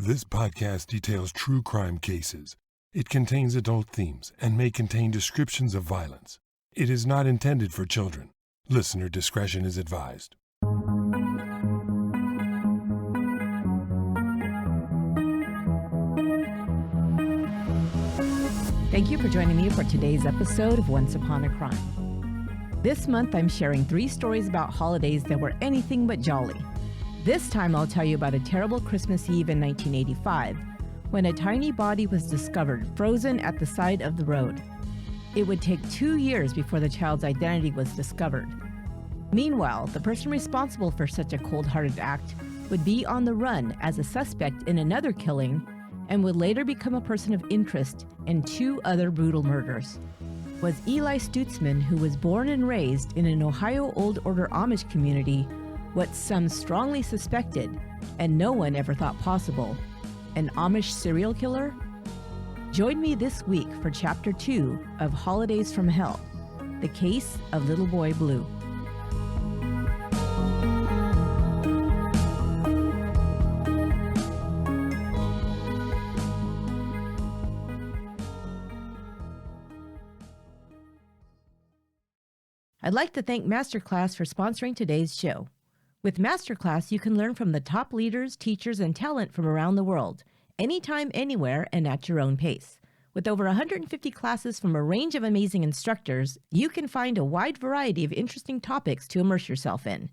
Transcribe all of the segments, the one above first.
This podcast details true crime cases. It contains adult themes and may contain descriptions of violence. It is not intended for children. Listener discretion is advised. Thank you for joining me for today's episode of Once Upon a Crime. This month, I'm sharing 3 stories about holidays that were anything but jolly. This time, I'll tell you about a terrible Christmas Eve in 1985, when a tiny body was discovered frozen at the side of the road. It would take 2 years before the child's identity was discovered. Meanwhile, the person responsible for such a cold-hearted act would be on the run as a suspect in another killing and would later become a person of interest in 2 other brutal murders. Was Eli Stutzman, who was born and raised in an Ohio Old Order Amish community, what some strongly suspected and no one ever thought possible, an Amish serial killer? Join me this week for Chapter 2 of Holidays from Hell, the case of Little Boy Blue. I'd like to thank Masterclass for sponsoring today's show. With Masterclass, you can learn from the top leaders, teachers, and talent from around the world, anytime, anywhere, and at your own pace. With over 150 classes from a range of amazing instructors, you can find a wide variety of interesting topics to immerse yourself in.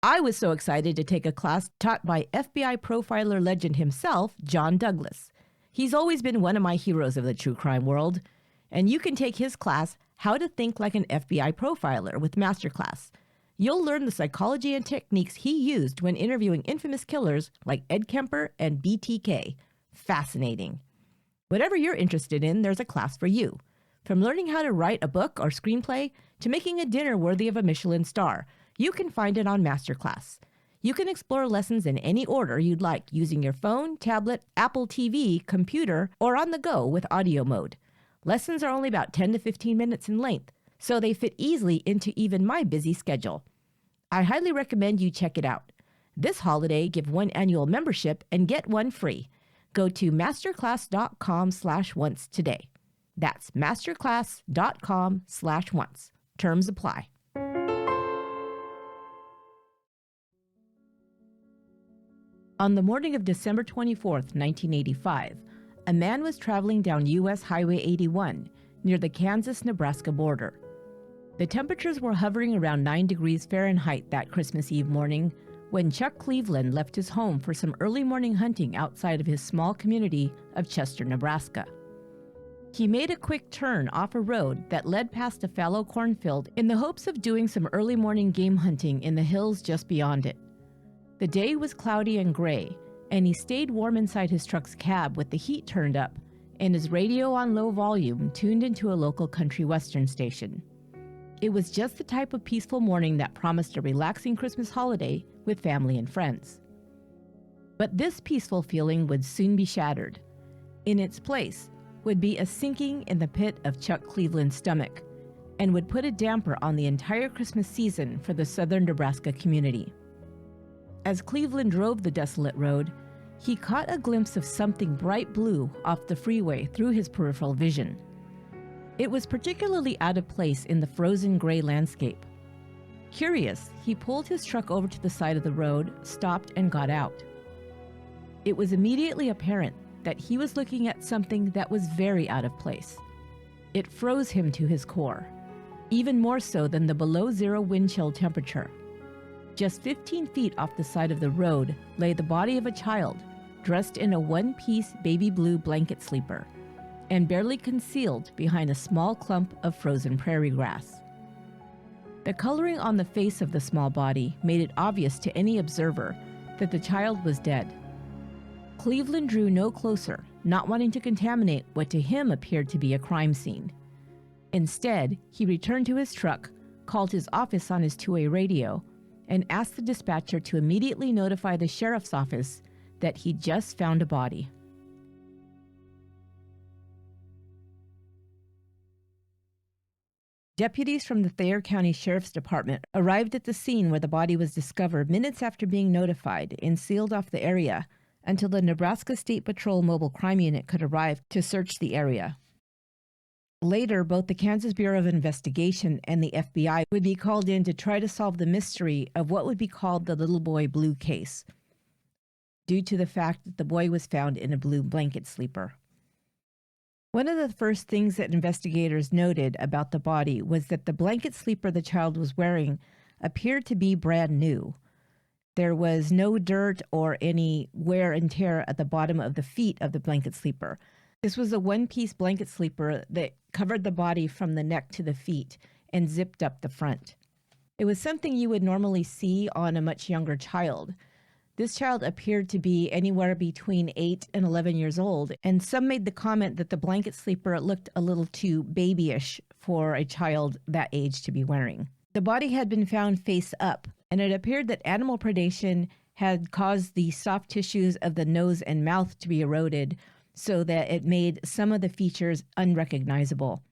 I was so excited to take a class taught by FBI profiler legend himself, John Douglas. He's always been one of my heroes of the true crime world, and you can take his class, How to Think Like an FBI Profiler, with Masterclass. You'll learn the psychology and techniques he used when interviewing infamous killers like Ed Kemper and BTK. Fascinating. Whatever you're interested in, there's a class for you. From learning how to write a book or screenplay to making a dinner worthy of a Michelin star, you can find it on Masterclass. You can explore lessons in any order you'd like using your phone, tablet, Apple TV, computer, or on the go with audio mode. Lessons are only about 10 to 15 minutes in length, so they fit easily into even my busy schedule. I highly recommend you check it out. This holiday, give 1 annual membership and get 1 free. Go to masterclass.com/once today. That's masterclass.com/once. Terms apply. On the morning of December 24th, 1985, a man was traveling down U.S. Highway 81 near the Kansas-Nebraska border. The temperatures were hovering around 9 degrees Fahrenheit that Christmas Eve morning when Chuck Cleveland left his home for some early morning hunting outside of his small community of Chester, Nebraska. He made a quick turn off a road that led past a fallow cornfield in the hopes of doing some early morning game hunting in the hills just beyond it. The day was cloudy and gray, and he stayed warm inside his truck's cab with the heat turned up and his radio on low volume tuned into a local country western station. It was just the type of peaceful morning that promised a relaxing Christmas holiday with family and friends. But this peaceful feeling would soon be shattered. In its place would be a sinking in the pit of Chuck Cleveland's stomach and would put a damper on the entire Christmas season for the southern Nebraska community. As Cleveland drove the desolate road, he caught a glimpse of something bright blue off the freeway through his peripheral vision. It was particularly out of place in the frozen gray landscape. Curious, he pulled his truck over to the side of the road, stopped, and got out. It was immediately apparent that he was looking at something that was very out of place. It froze him to his core, even more so than the below-zero wind chill temperature. Just 15 feet off the side of the road lay the body of a child, dressed in a one-piece baby blue blanket sleeper, and barely concealed behind a small clump of frozen prairie grass. The coloring on the face of the small body made it obvious to any observer that the child was dead. Cleveland drew no closer, not wanting to contaminate what to him appeared to be a crime scene. Instead, he returned to his truck, called his office on his two-way radio, and asked the dispatcher to immediately notify the sheriff's office that he just found a body. Deputies from the Thayer County Sheriff's Department arrived at the scene where the body was discovered minutes after being notified and sealed off the area, until the Nebraska State Patrol Mobile Crime Unit could arrive to search the area. Later, both the Kansas Bureau of Investigation and the FBI would be called in to try to solve the mystery of what would be called the Little Boy Blue case, due to the fact that the boy was found in a blue blanket sleeper. One of the first things that investigators noted about the body was that the blanket sleeper the child was wearing appeared to be brand new. There was no dirt or any wear and tear at the bottom of the feet of the blanket sleeper. This was a one-piece blanket sleeper that covered the body from the neck to the feet and zipped up the front. It was something you would normally see on a much younger child. This child appeared to be anywhere between 8 and 11 years old, and some made the comment that the blanket sleeper looked a little too babyish for a child that age to be wearing. The body had been found face up, and it appeared that animal predation had caused the soft tissues of the nose and mouth to be eroded, so that it made some of the features unrecognizable.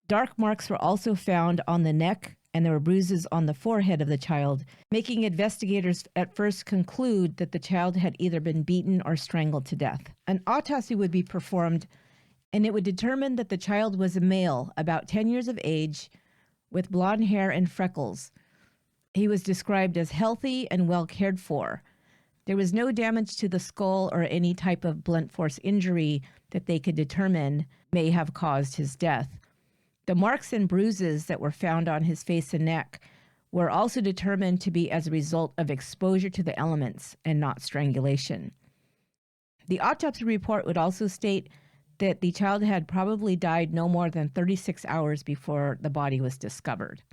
Dark marks were also found on the neck, and there were bruises on the forehead of the child, making investigators at first conclude that the child had either been beaten or strangled to death. An autopsy would be performed, and it would determine that the child was a male, about 10 years of age, with blonde hair and freckles. He was described as healthy and well cared for. There was no damage to the skull or any type of blunt force injury that they could determine may have caused his death. The marks and bruises that were found on his face and neck were also determined to be as a result of exposure to the elements and not strangulation. The autopsy report would also state that the child had probably died no more than 36 hours before the body was discovered.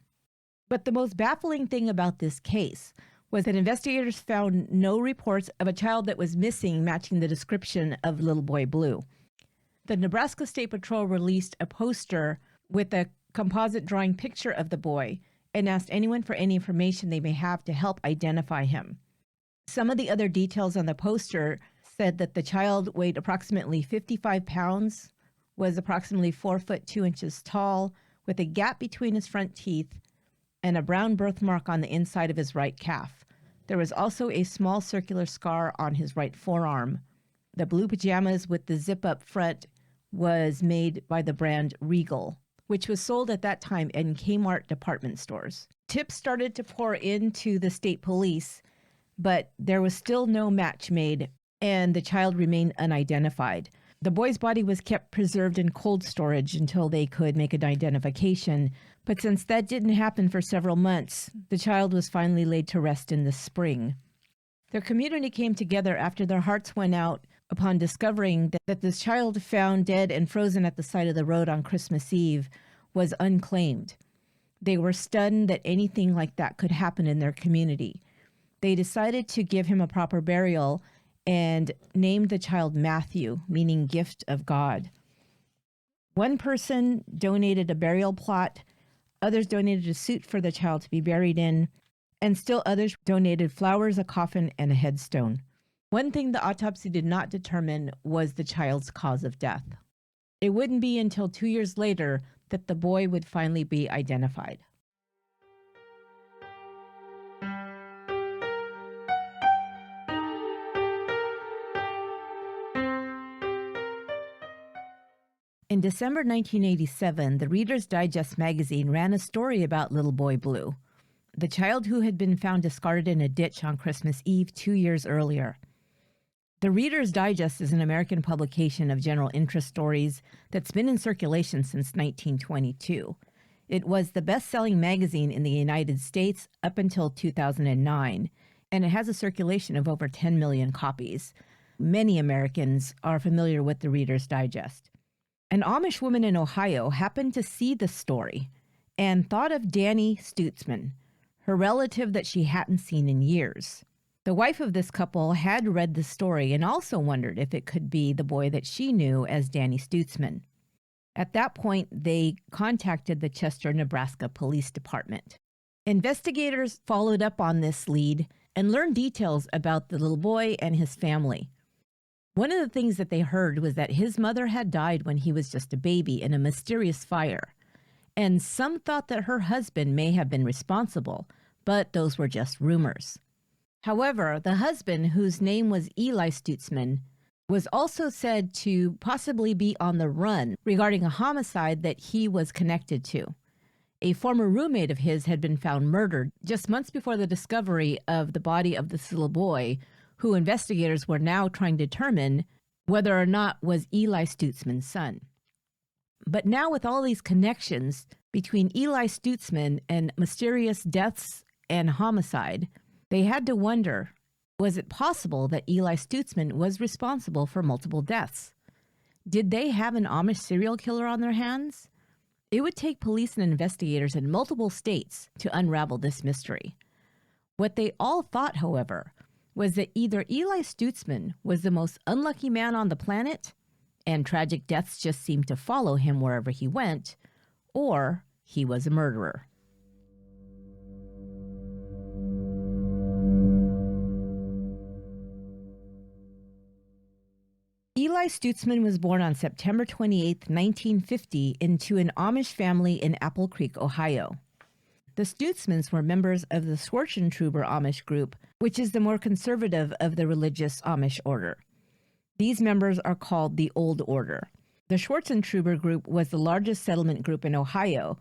But the most baffling thing about this case was that investigators found no reports of a child that was missing matching the description of Little Boy Blue. The Nebraska State Patrol released a poster with a composite drawing picture of the boy and asked anyone for any information they may have to help identify him. Some of the other details on the poster said that the child weighed approximately 55 pounds, was approximately 4 foot 2 inches tall, with a gap between his front teeth, and a brown birthmark on the inside of his right calf. There was also a small circular scar on his right forearm. The blue pajamas with the zip-up front was made by the brand Regal, which was sold at that time in Kmart department stores. Tips started to pour into the state police, but there was still no match made, and the child remained unidentified. The boy's body was kept preserved in cold storage until they could make an identification, but since that didn't happen for several months, the child was finally laid to rest in the spring. The community came together after their hearts went out upon discovering that this child found dead and frozen at the side of the road on Christmas Eve was unclaimed. They were stunned that anything like that could happen in their community. They decided to give him a proper burial and named the child Matthew, meaning gift of God. One person donated a burial plot, others donated a suit for the child to be buried in, and still others donated flowers, a coffin, and a headstone. One thing the autopsy did not determine was the child's cause of death. It wouldn't be until 2 years later that the boy would finally be identified. In December 1987, the Reader's Digest magazine ran a story about Little Boy Blue, the child who had been found discarded in a ditch on Christmas Eve 2 years earlier. The Reader's Digest is an American publication of general interest stories that's been in circulation since 1922. It was the best-selling magazine in the United States up until 2009, and it has a circulation of over 10 million copies. Many Americans are familiar with the Reader's Digest. An Amish woman in Ohio happened to see the story and thought of Danny Stutzman, her relative that she hadn't seen in years. The wife of this couple had read the story and also wondered if it could be the boy that she knew as Danny Stutzman. At that point, they contacted the Chester, Nebraska Police Department. Investigators followed up on this lead and learned details about the little boy and his family. One of the things that they heard was that his mother had died when he was just a baby in a mysterious fire, and some thought that her husband may have been responsible, but those were just rumors. However, the husband, whose name was Eli Stutzman, was also said to possibly be on the run regarding a homicide that he was connected to. A former roommate of his had been found murdered just months before the discovery of the body of this little boy, who investigators were now trying to determine whether or not was Eli Stutzman's son. But now, with all these connections between Eli Stutzman and mysterious deaths and homicide, they had to wonder, was it possible that Eli Stutzman was responsible for multiple deaths? Did they have an Amish serial killer on their hands? It would take police and investigators in multiple states to unravel this mystery. What they all thought, however, was that either Eli Stutzman was the most unlucky man on the planet, and tragic deaths just seemed to follow him wherever he went, or he was a murderer. Eli Stutzman was born on September 28, 1950, into an Amish family in Apple Creek, Ohio. The Stutzmans were members of the Schwarzentruber Amish group, which is the more conservative of the religious Amish order. These members are called the Old Order. The Schwarzentruber group was the largest settlement group in Ohio.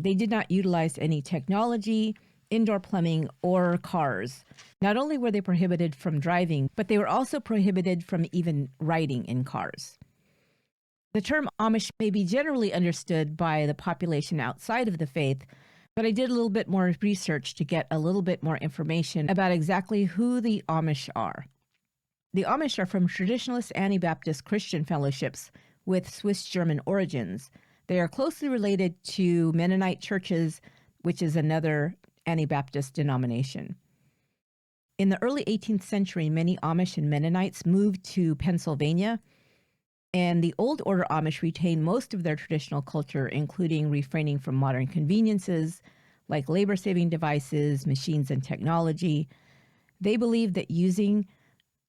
They did not utilize any technology, indoor plumbing, or cars. Not only were they prohibited from driving, but they were also prohibited from even riding in cars. The term Amish may be generally understood by the population outside of the faith, but I did a little bit more research to get a little bit more information about exactly who the Amish are. The Amish are from traditionalist Anabaptist Christian fellowships with Swiss-German origins. They are closely related to Mennonite churches, which is another Anabaptist denomination. In the early 18th century, many Amish and Mennonites moved to Pennsylvania, and the Old Order Amish retained most of their traditional culture, including refraining from modern conveniences like labor-saving devices, machines, and technology. They believed that using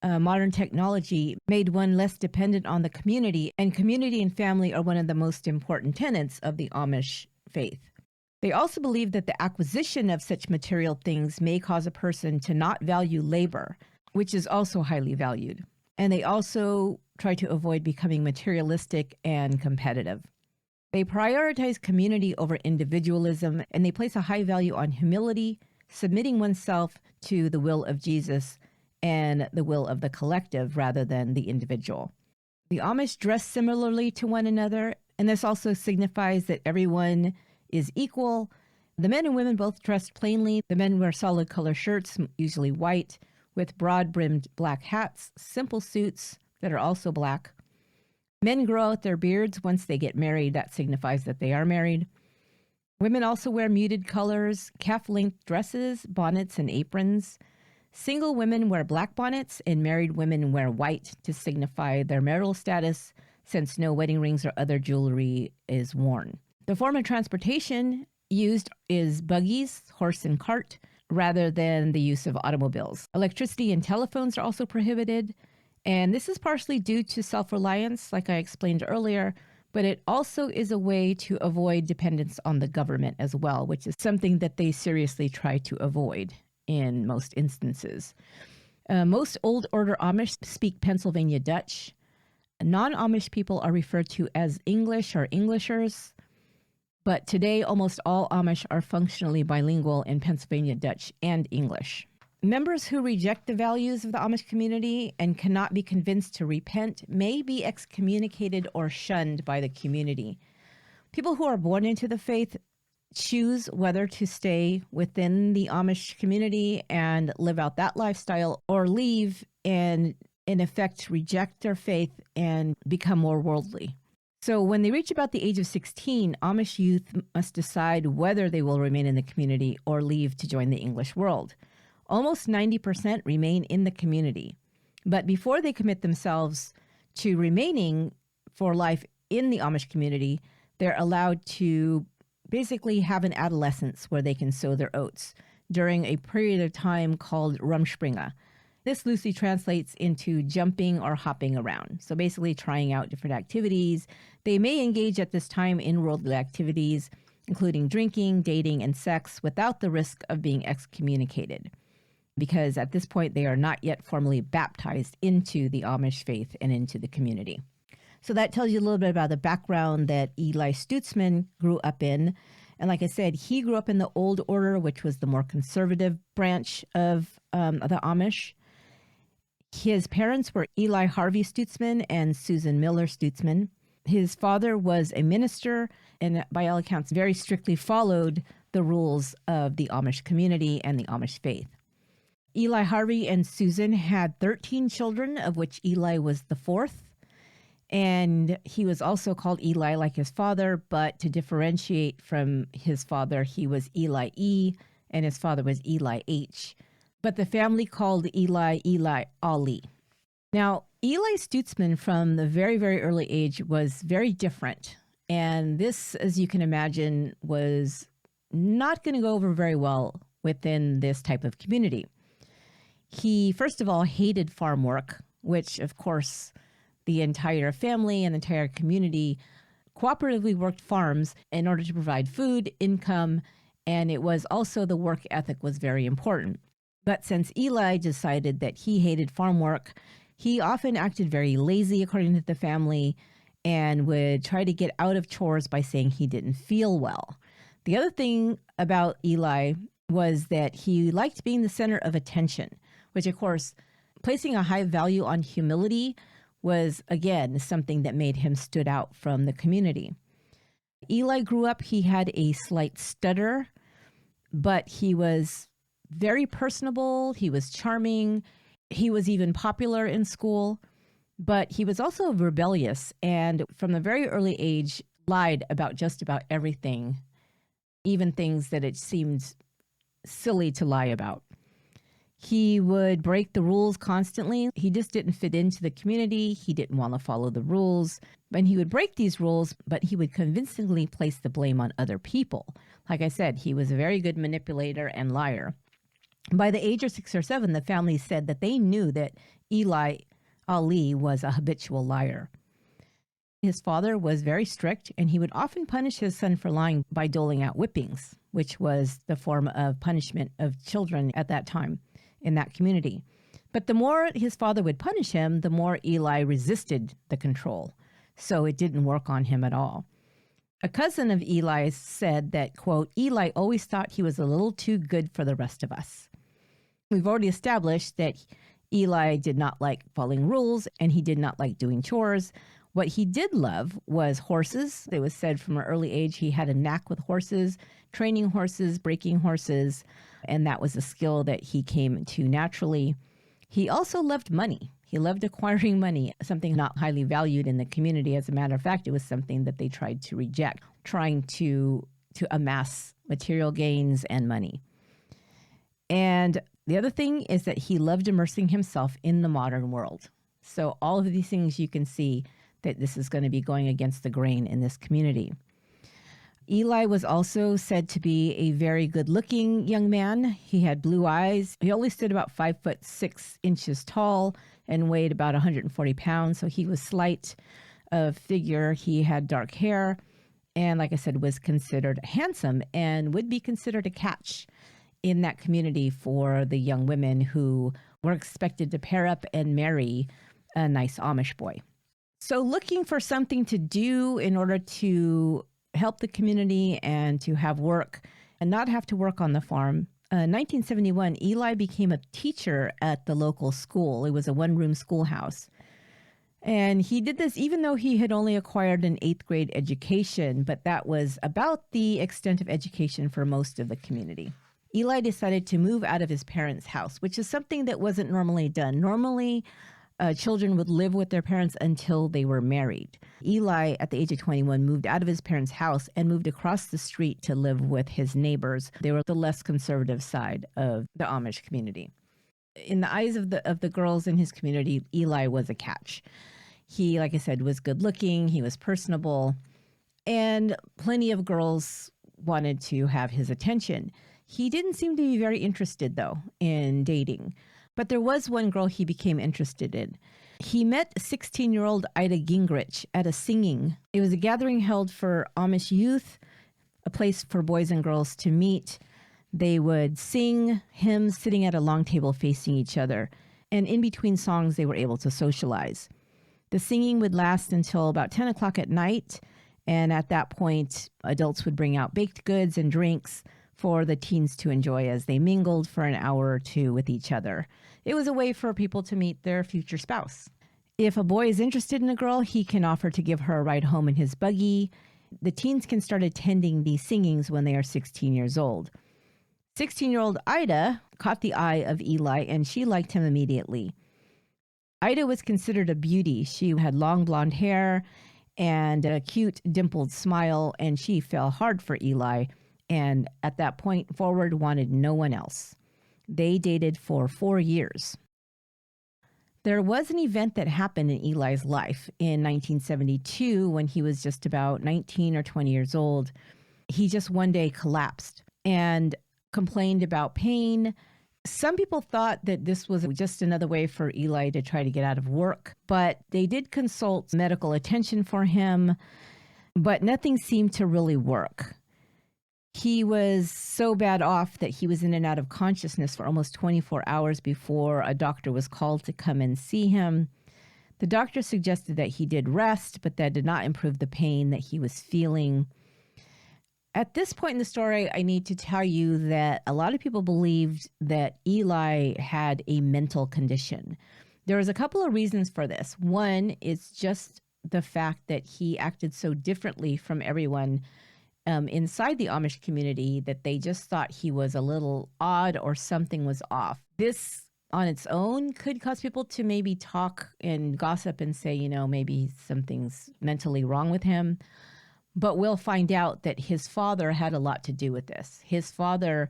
modern technology made one less dependent on the community, and community and family are one of the most important tenets of the Amish faith. They also believe that the acquisition of such material things may cause a person to not value labor, which is also highly valued. And they also try to avoid becoming materialistic and competitive. They prioritize community over individualism, and they place a high value on humility, submitting oneself to the will of Jesus and the will of the collective rather than the individual. The Amish dress similarly to one another, and this also signifies that everyone is equal. The men and women both dressed plainly. The men wear solid color shirts, usually white, with broad-brimmed black hats, simple suits that are also black. Men grow out their beards once they get married. That signifies that they are married. Women also wear muted colors, calf-length dresses, bonnets, and aprons. Single women wear black bonnets, and married women wear white to signify their marital status, since no wedding rings or other jewelry is worn. The form of transportation used is buggies, horse and cart, rather than the use of automobiles. Electricity and telephones are also prohibited, and this is partially due to self-reliance, like I explained earlier, but it also is a way to avoid dependence on the government as well, which is something that they seriously try to avoid in most instances. Most Old Order Amish speak Pennsylvania Dutch. Non-Amish people are referred to as English or Englishers, but today almost all Amish are functionally bilingual in Pennsylvania Dutch and English. Members who reject the values of the Amish community and cannot be convinced to repent may be excommunicated or shunned by the community. People who are born into the faith choose whether to stay within the Amish community and live out that lifestyle, or leave and, in effect, reject their faith and become more worldly. So when they reach about the age of 16, Amish youth must decide whether they will remain in the community or leave to join the English world. Almost 90% remain in the community. But before they commit themselves to remaining for life in the Amish community, they're allowed to basically have an adolescence where they can sow their oats during a period of time called Rumspringa. This loosely translates into jumping or hopping around. So basically trying out different activities. They may engage at this time in worldly activities, including drinking, dating, and sex, without the risk of being excommunicated. because at this point they are not yet formally baptized into the Amish faith and into the community. So that tells you a little bit about the background that Eli Stutzman grew up in. And like I said, he grew up in the Old Order, which was the more conservative branch of the Amish. His parents were Eli Harvey Stutzman and Susan Miller Stutzman. His father was a minister and, by all accounts, very strictly followed the rules of the Amish community and the Amish faith. Eli Harvey and Susan had 13 children, of which Eli was the fourth. And he was also called Eli like his father, but to differentiate from his father, he was Eli E, and his father was Eli H. But the family called Eli Ali. Now, Eli Stutzman from the very, very early age was very different. And this, as you can imagine, was not going to go over very well within this type of community. He, first of all, hated farm work, which, of course, the entire family and the entire community cooperatively worked farms in order to provide food, income, and it was also the work ethic was very important. But since Eli decided that he hated farm work, he often acted very lazy, according to the family, and would try to get out of chores by saying he didn't feel well. The other thing about Eli was that he liked being the center of attention, which, of course, placing a high value on humility was, again, something that made him stood out from the community. Eli grew up, he had a slight stutter, but he was very personable, he was charming, he was even popular in school, but he was also rebellious and from a very early age lied about just about everything, even things that it seemed silly to lie about. He would break the rules constantly. He just didn't fit into the community. He didn't want to follow the rules. And he would break these rules, but he would convincingly place the blame on other people. Like I said, he was a very good manipulator and liar. By the age of 6 or 7, the family said that they knew that Eli Ali was a habitual liar. His father was very strict, and he would often punish his son for lying by doling out whippings, which was the form of punishment of children at that time in that community. But the more his father would punish him, the more Eli resisted the control. So it didn't work on him at all. A cousin of Eli said that, quote, Eli always thought he was a little too good for the rest of us. We've already established that Eli did not like following rules and he did not like doing chores. What he did love was horses. It was said from an early age he had a knack with horses, training horses, breaking horses, and that was a skill that he came to naturally. He also loved money. He loved acquiring money, something not highly valued in the community. As a matter of fact, it was something that they tried to reject, trying to amass material gains and money. And the other thing is that he loved immersing himself in the modern world. So all of these things you can see that this is going to be going against the grain in this community. Eli was also said to be a very good-looking young man. He had blue eyes. He only stood about 5'6" tall and weighed about 140 pounds. So he was slight of figure. He had dark hair and, like I said, was considered handsome and would be considered a catch in that community for the young women who were expected to pair up and marry a nice Amish boy. So looking for something to do in order to help the community and to have work and not have to work on the farm. In 1971, Eli became a teacher at the local school. It was a one-room schoolhouse. And he did this even though he had only acquired an 8th grade education, but that was about the extent of education for most of the community. Eli decided to move out of his parents' house, which is something that wasn't normally done. Normally, children would live with their parents until they were married. Eli, at the age of 21, moved out of his parents' house and moved across the street to live with his neighbors. They were the less conservative side of the Amish community. In the eyes of the girls in his community, Eli was a catch. He, like I said, was good looking, he was personable, and plenty of girls wanted to have his attention. He didn't seem to be very interested, though, in dating. But there was one girl he became interested in. He met 16-year-old Ida Gingrich at a singing. It was a gathering held for Amish youth, a place for boys and girls to meet. They would sing hymns sitting at a long table facing each other. And in between songs, they were able to socialize. The singing would last until about 10 o'clock at night. And at that point, adults would bring out baked goods and drinks for the teens to enjoy as they mingled for an hour or two with each other. It was a way for people to meet their future spouse. If a boy is interested in a girl, he can offer to give her a ride home in his buggy. The teens can start attending these singings when they are 16 years old. 16-year-old Ida caught the eye of Eli, and she liked him immediately. Ida was considered a beauty. She had long blonde hair and a cute dimpled smile, and she fell hard for Eli, and at that point forward wanted no one else. They dated for 4 years. There was an event that happened in Eli's life in 1972 when he was just about 19 or 20 years old. He just one day collapsed and complained about pain. Some people thought that this was just another way for Eli to try to get out of work, but they did consult medical attention for him, but nothing seemed to really work. He was so bad off that he was in and out of consciousness for almost 24 hours before a doctor was called to come and see him. The doctor suggested that he did rest, but that did not improve the pain that he was feeling. At this point in the story, I need to tell you that a lot of people believed that Eli had a mental condition. There was a couple of reasons for this. One is just the fact that he acted so differently from everyone inside the Amish community that they just thought he was a little odd or something was off. This on its own could cause people to maybe talk and gossip and say, you know, maybe something's mentally wrong with him. But we'll find out that his father had a lot to do with this. His father,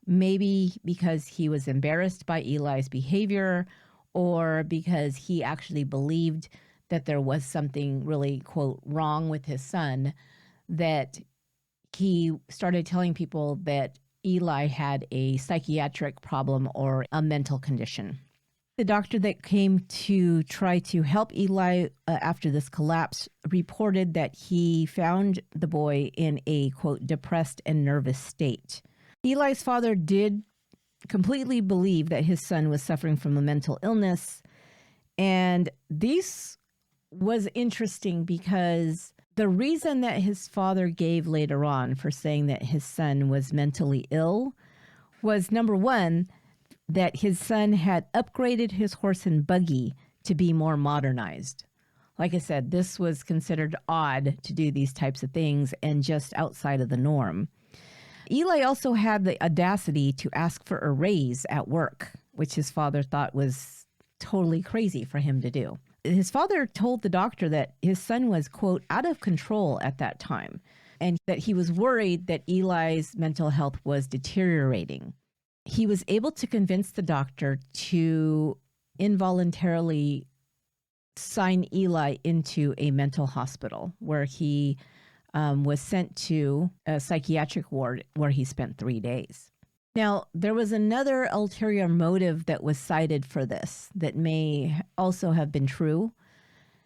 maybe because he was embarrassed by Eli's behavior or because he actually believed that there was something really, quote, wrong with his son, that he started telling people that Eli had a psychiatric problem or a mental condition. The doctor that came to try to help Eli after this collapse reported that he found the boy in a, quote, depressed and nervous state. Eli's father did completely believe that his son was suffering from a mental illness. And this was interesting because the reason that his father gave later on for saying that his son was mentally ill was, number one, that his son had upgraded his horse and buggy to be more modernized. Like I said, this was considered odd to do these types of things and just outside of the norm. Eli also had the audacity to ask for a raise at work, which his father thought was totally crazy for him to do. His father told the doctor that his son was, quote, out of control at that time, and that he was worried that Eli's mental health was deteriorating. He was able to convince the doctor to involuntarily sign Eli into a mental hospital where he was sent to a psychiatric ward where he spent 3 days. Now, there was another ulterior motive that was cited for this that may also have been true,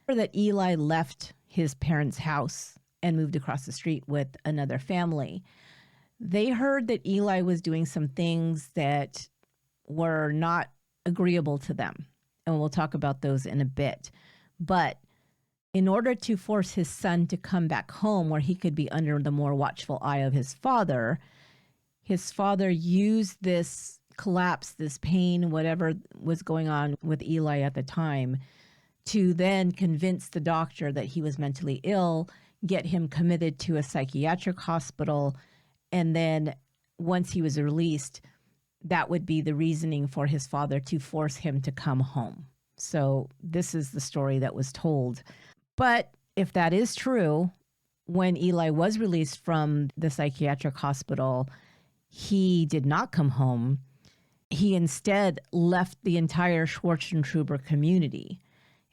that Eli left his parents' house and moved across the street with another family. They heard that Eli was doing some things that were not agreeable to them, and we'll talk about those in a bit. But in order to force his son to come back home where he could be under the more watchful eye of his father used this collapse, this pain, whatever was going on with Eli at the time, to then convince the doctor that he was mentally ill, get him committed to a psychiatric hospital, and then once he was released, that would be the reasoning for his father to force him to come home. So this is the story that was told. But if that is true, when Eli was released from the psychiatric hospital, he did not come home. He instead left the entire Schwarzentruber community.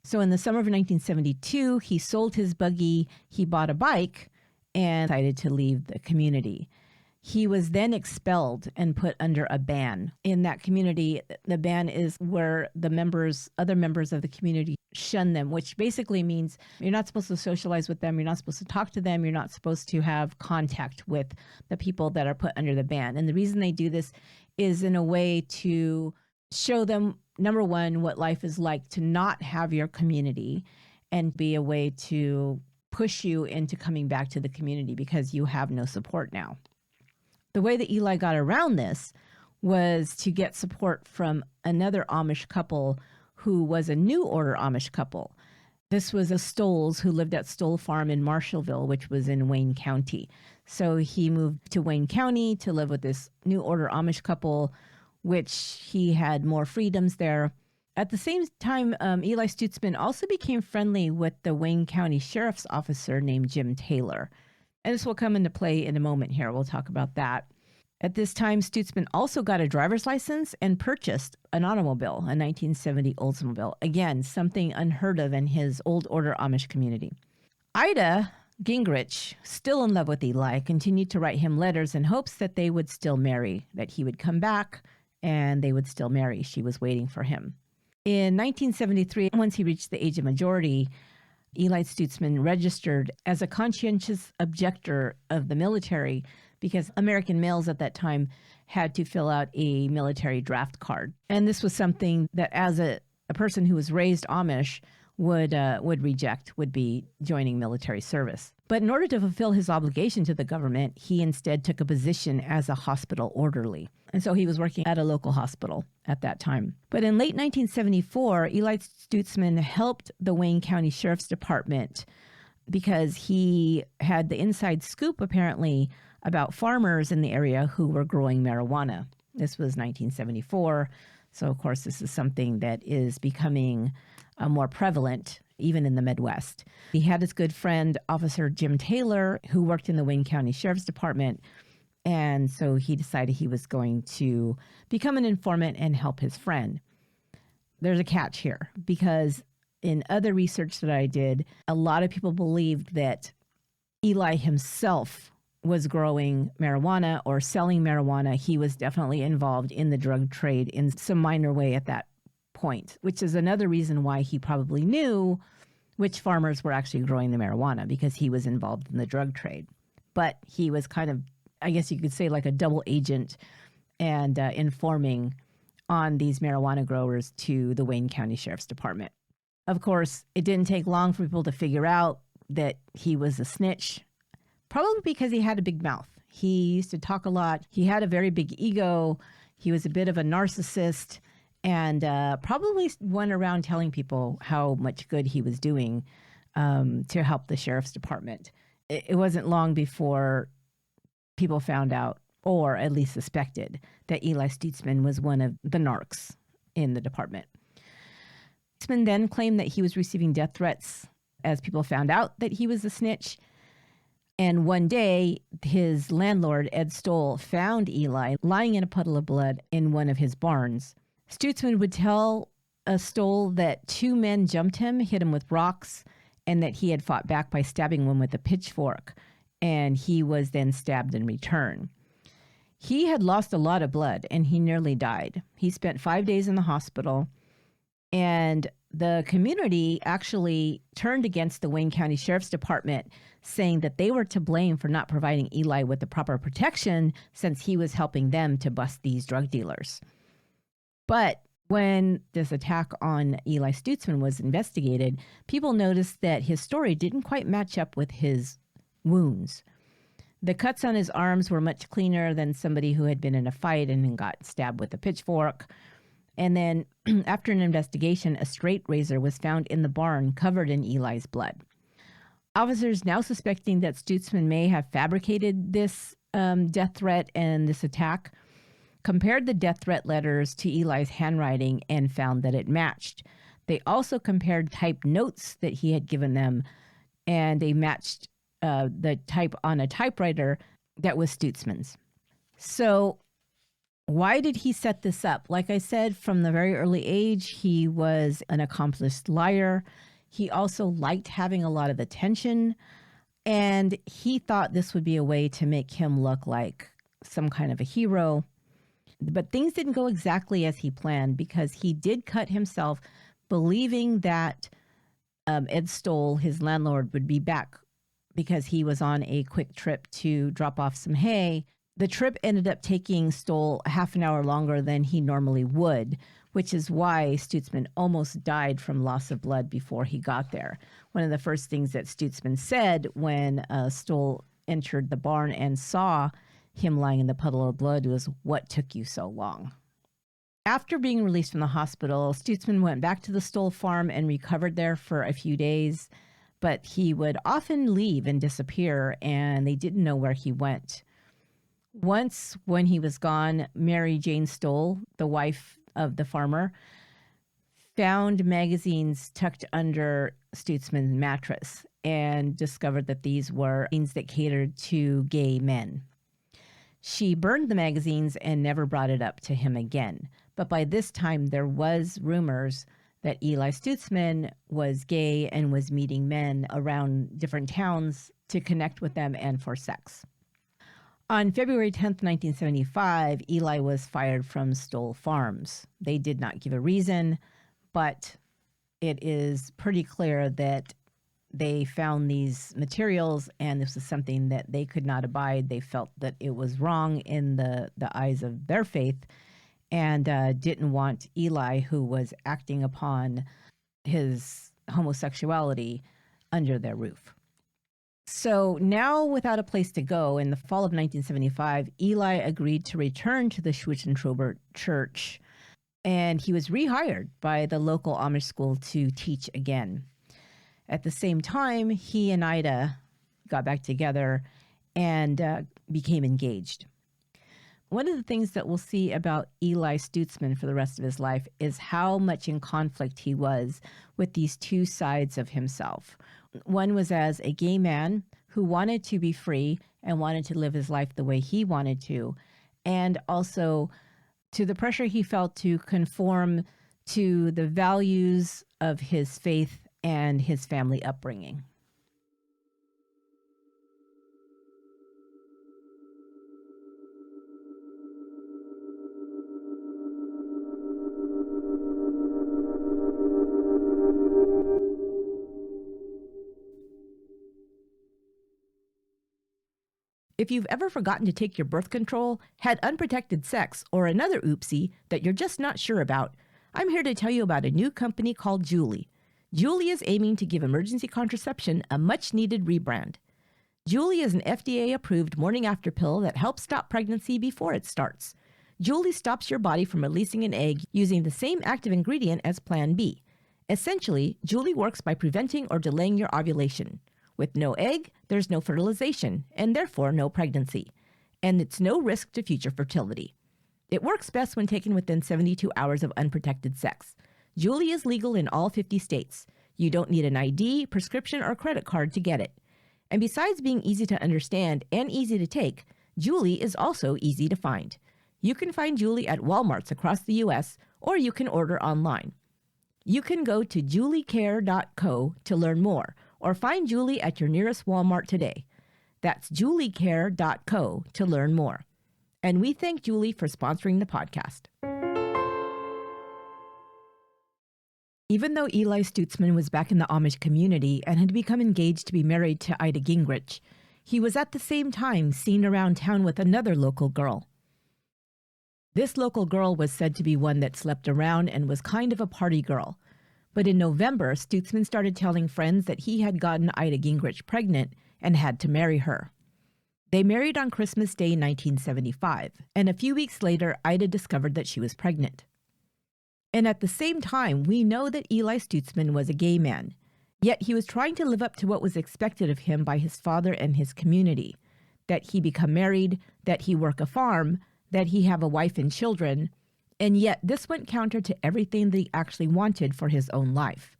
So in the summer of 1972, he sold his buggy, he bought a bike, and decided to leave the community. He was then expelled and put under a ban. In that community, the ban is where other members of the community shun them, which basically means you're not supposed to socialize with them, you're not supposed to talk to them, you're not supposed to have contact with the people that are put under the ban. And the reason they do this is in a way to show them, number one, what life is like to not have your community, and be a way to push you into coming back to the community because you have no support now. The way that Eli got around this was to get support from another Amish couple who was a New Order Amish couple. This was a Stoles who lived at Stoll Farm in Marshallville, which was in Wayne County. So he moved to Wayne County to live with this New Order Amish couple, which he had more freedoms there. At the same time, Eli Stutzman also became friendly with the Wayne County Sheriff's officer named Jim Thayer. And this will come into play in a moment here. We'll talk about that. At this time, Stutzman also got a driver's license and purchased an automobile, a 1970 Oldsmobile. Again, something unheard of in his Old Order Amish community. Ida Gingrich, still in love with Eli, continued to write him letters in hopes that they would still marry, that he would come back and they would still marry. She was waiting for him. In 1973, once he reached the age of majority, Eli Stutzman registered as a conscientious objector of the military because American males at that time had to fill out a military draft card. And this was something that as a person who was raised Amish would reject, would be joining military service. But in order to fulfill his obligation to the government, he instead took a position as a hospital orderly. And so he was working at a local hospital at that time. But in late 1974, Eli Stutzman helped the Wayne County Sheriff's Department because he had the inside scoop, apparently, about farmers in the area who were growing marijuana. This was 1974. So, of course, this is something that is becoming more prevalent even in the Midwest. He had his good friend, Officer Jim Thayer, who worked in the Wayne County Sheriff's Department. And so he decided he was going to become an informant and help his friend. There's a catch here, because in other research that I did, a lot of people believed that Eli himself was growing marijuana or selling marijuana. He was definitely involved in the drug trade in some minor way at that point, which is another reason why he probably knew which farmers were actually growing the marijuana, because he was involved in the drug trade. But he was kind of, I guess you could say, like a double agent and informing on these marijuana growers to the Wayne County Sheriff's Department. Of course, it didn't take long for people to figure out that he was a snitch, probably because he had a big mouth. He used to talk a lot. He had a very big ego. He was a bit of a narcissist, and probably went around telling people how much good he was doing to help the Sheriff's Department. It wasn't long before people found out, or at least suspected, that Eli Stutzman was one of the narcs in the department. Stutzman then claimed that he was receiving death threats as people found out that he was a snitch. And one day, his landlord, Ed Stoll, found Eli lying in a puddle of blood in one of his barns. Stutzman would tell Stoll that two men jumped him, hit him with rocks, and that he had fought back by stabbing one with a pitchfork, and he was then stabbed in return. He had lost a lot of blood, and he nearly died. He spent 5 days in the hospital, and the community actually turned against the Wayne County Sheriff's Department, saying that they were to blame for not providing Eli with the proper protection since he was helping them to bust these drug dealers. But when this attack on Eli Stutzman was investigated, people noticed that his story didn't quite match up with his wounds. The cuts on his arms were much cleaner than somebody who had been in a fight and got stabbed with a pitchfork. And then after an investigation, a straight razor was found in the barn covered in Eli's blood. Officers, now suspecting that Stutzman may have fabricated this death threat and this attack, compared the death threat letters to Eli's handwriting and found that it matched. They also compared typed notes that he had given them, and they matched the type on a typewriter that was Stutzman's. So why did he set this up? Like I said, from the very early age, he was an accomplished liar. He also liked having a lot of attention, and he thought this would be a way to make him look like some kind of a hero. But things didn't go exactly as he planned, because he did cut himself believing that Ed Stoll, his landlord, would be back because he was on a quick trip to drop off some hay. The trip ended up taking Stoll half an hour longer than he normally would, which is why Stutzman almost died from loss of blood before he got there. One of the first things that Stutzman said when Stoll entered the barn and saw him lying in the puddle of blood was, "What took you so long?" After being released from the hospital, Stutzman went back to the Stoll farm and recovered there for a few days, but he would often leave and disappear, and they didn't know where he went. Once, when he was gone, Mary Jane Stoll, the wife of the farmer, found magazines tucked under Stutzman's mattress and discovered that these were magazines that catered to gay men. She burned the magazines and never brought it up to him again. But by this time, there was rumors that Eli Stutzman was gay and was meeting men around different towns to connect with them and for sex. On February 10th, 1975, Eli was fired from Stoll Farms. They did not give a reason, but it is pretty clear that they found these materials, and this was something that they could not abide. They felt that it was wrong in the eyes of their faith, and didn't want Eli, who was acting upon his homosexuality, under their roof. So now, without a place to go, in the fall of 1975, Eli agreed to return to the Schwitzentrober Church, and he was rehired by the local Amish school to teach again. At the same time, he and Ida got back together and became engaged. One of the things that we'll see about Eli Stutzman for the rest of his life is how much in conflict he was with these two sides of himself. One was as a gay man who wanted to be free and wanted to live his life the way he wanted to, and also to the pressure he felt to conform to the values of his faith and his family upbringing. If you've ever forgotten to take your birth control, had unprotected sex, or another oopsie that you're just not sure about, I'm here to tell you about a new company called Julie. Julie is aiming to give emergency contraception a much-needed rebrand. Julie is an FDA-approved morning-after pill that helps stop pregnancy before it starts. Julie stops your body from releasing an egg using the same active ingredient as Plan B. Essentially, Julie works by preventing or delaying your ovulation. With no egg, there's no fertilization, and therefore no pregnancy. And it's no risk to future fertility. It works best when taken within 72 hours of unprotected sex. Julie is legal in all 50 states. You don't need an ID, prescription, or credit card to get it. And besides being easy to understand and easy to take, Julie is also easy to find. You can find Julie at Walmarts across the U.S., or you can order online. You can go to juliecare.co to learn more, or find Julie at your nearest Walmart today. That's juliecare.co to learn more. And we thank Julie for sponsoring the podcast. Even though Eli Stutzman was back in the Amish community and had become engaged to be married to Ida Gingrich, he was at the same time seen around town with another local girl. This local girl was said to be one that slept around and was kind of a party girl. But in November, Stutzman started telling friends that he had gotten Ida Gingrich pregnant and had to marry her. They married on Christmas Day 1975, and a few weeks later, Ida discovered that she was pregnant. And at the same time, we know that Eli Stutzman was a gay man, yet he was trying to live up to what was expected of him by his father and his community, that he become married, that he work a farm, that he have a wife and children, and yet this went counter to everything that he actually wanted for his own life.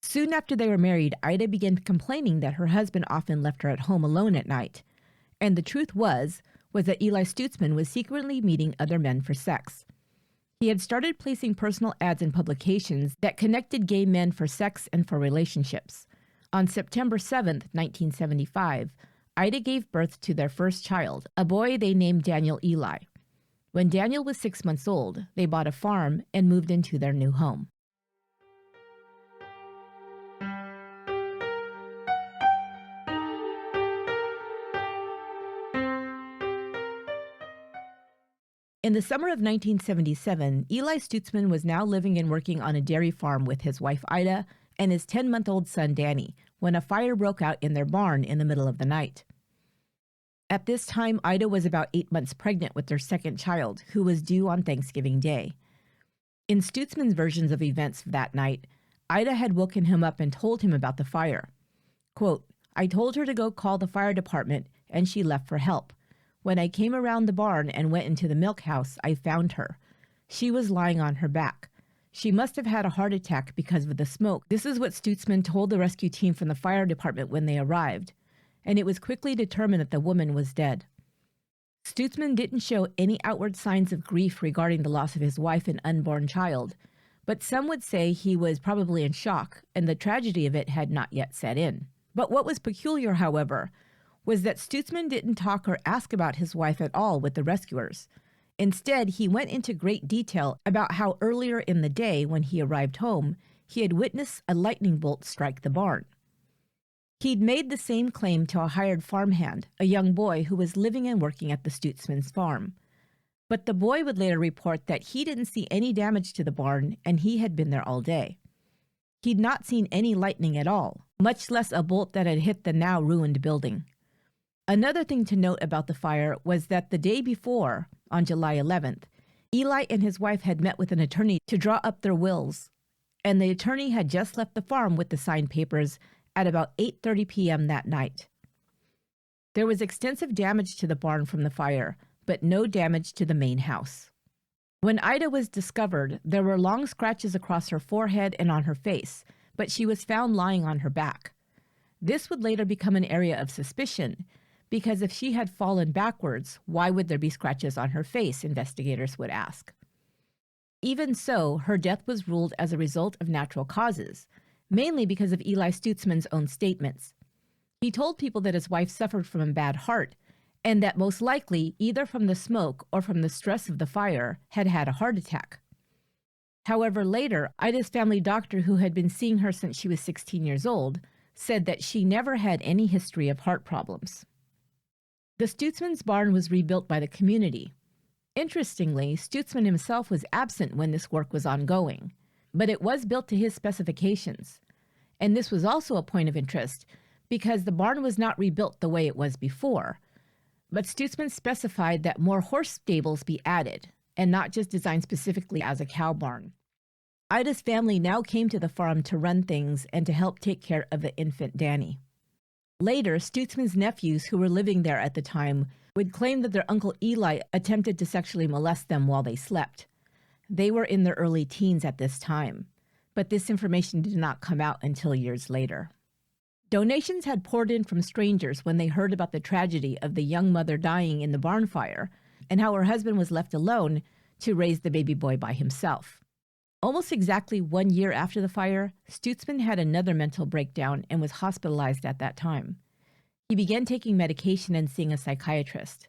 Soon after they were married, Ida began complaining that her husband often left her at home alone at night. And the truth was that Eli Stutzman was secretly meeting other men for sex. He had started placing personal ads in publications that connected gay men for sex and for relationships. On September 7th, 1975, Ida gave birth to their first child, a boy they named Daniel Eli. When Daniel was 6 months old, they bought a farm and moved into their new home. In the summer of 1977, Eli Stutzman was now living and working on a dairy farm with his wife Ida and his 10-month-old son Danny when a fire broke out in their barn in the middle of the night. At this time, Ida was about 8 months pregnant with their second child, who was due on Thanksgiving Day. In Stutzman's versions of events that night, Ida had woken him up and told him about the fire. Quote, "I told her to go call the fire department, and she left for help. When I came around the barn and went into the milk house, I found her. She was lying on her back. She must have had a heart attack because of the smoke." This is what Stutzman told the rescue team from the fire department when they arrived, and it was quickly determined that the woman was dead. Stutzman didn't show any outward signs of grief regarding the loss of his wife and unborn child, but some would say he was probably in shock, and the tragedy of it had not yet set in. But what was peculiar, however, was that Stutzman didn't talk or ask about his wife at all with the rescuers. Instead, he went into great detail about how earlier in the day, when he arrived home, he had witnessed a lightning bolt strike the barn. He'd made the same claim to a hired farmhand, a young boy who was living and working at the Stutzman's farm. But the boy would later report that he didn't see any damage to the barn and he had been there all day. He'd not seen any lightning at all, much less a bolt that had hit the now ruined building. Another thing to note about the fire was that the day before, on July 11th, Eli and his wife had met with an attorney to draw up their wills, and the attorney had just left the farm with the signed papers at about 8:30 p.m. that night. There was extensive damage to the barn from the fire, but no damage to the main house. When Ida was discovered, there were long scratches across her forehead and on her face, but she was found lying on her back. This would later become an area of suspicion, because if she had fallen backwards, why would there be scratches on her face, investigators would ask. Even so, her death was ruled as a result of natural causes, mainly because of Eli Stutzman's own statements. He told people that his wife suffered from a bad heart, and that most likely, either from the smoke or from the stress of the fire, had had a heart attack. However, later, Ida's family doctor, who had been seeing her since she was 16 years old, said that she never had any history of heart problems. The Stutzman's barn was rebuilt by the community. Interestingly, Stutzman himself was absent when this work was ongoing, but it was built to his specifications. And this was also a point of interest because the barn was not rebuilt the way it was before, but Stutzman specified that more horse stables be added, and not just designed specifically as a cow barn. Ida's family now came to the farm to run things and to help take care of the infant Danny. Later, Stutzman's nephews, who were living there at the time, would claim that their uncle Eli attempted to sexually molest them while they slept. They were in their early teens at this time, but this information did not come out until years later. Donations had poured in from strangers when they heard about the tragedy of the young mother dying in the barn fire and how her husband was left alone to raise the baby boy by himself. Almost exactly 1 year after the fire, Stutzman had another mental breakdown and was hospitalized at that time. He began taking medication and seeing a psychiatrist.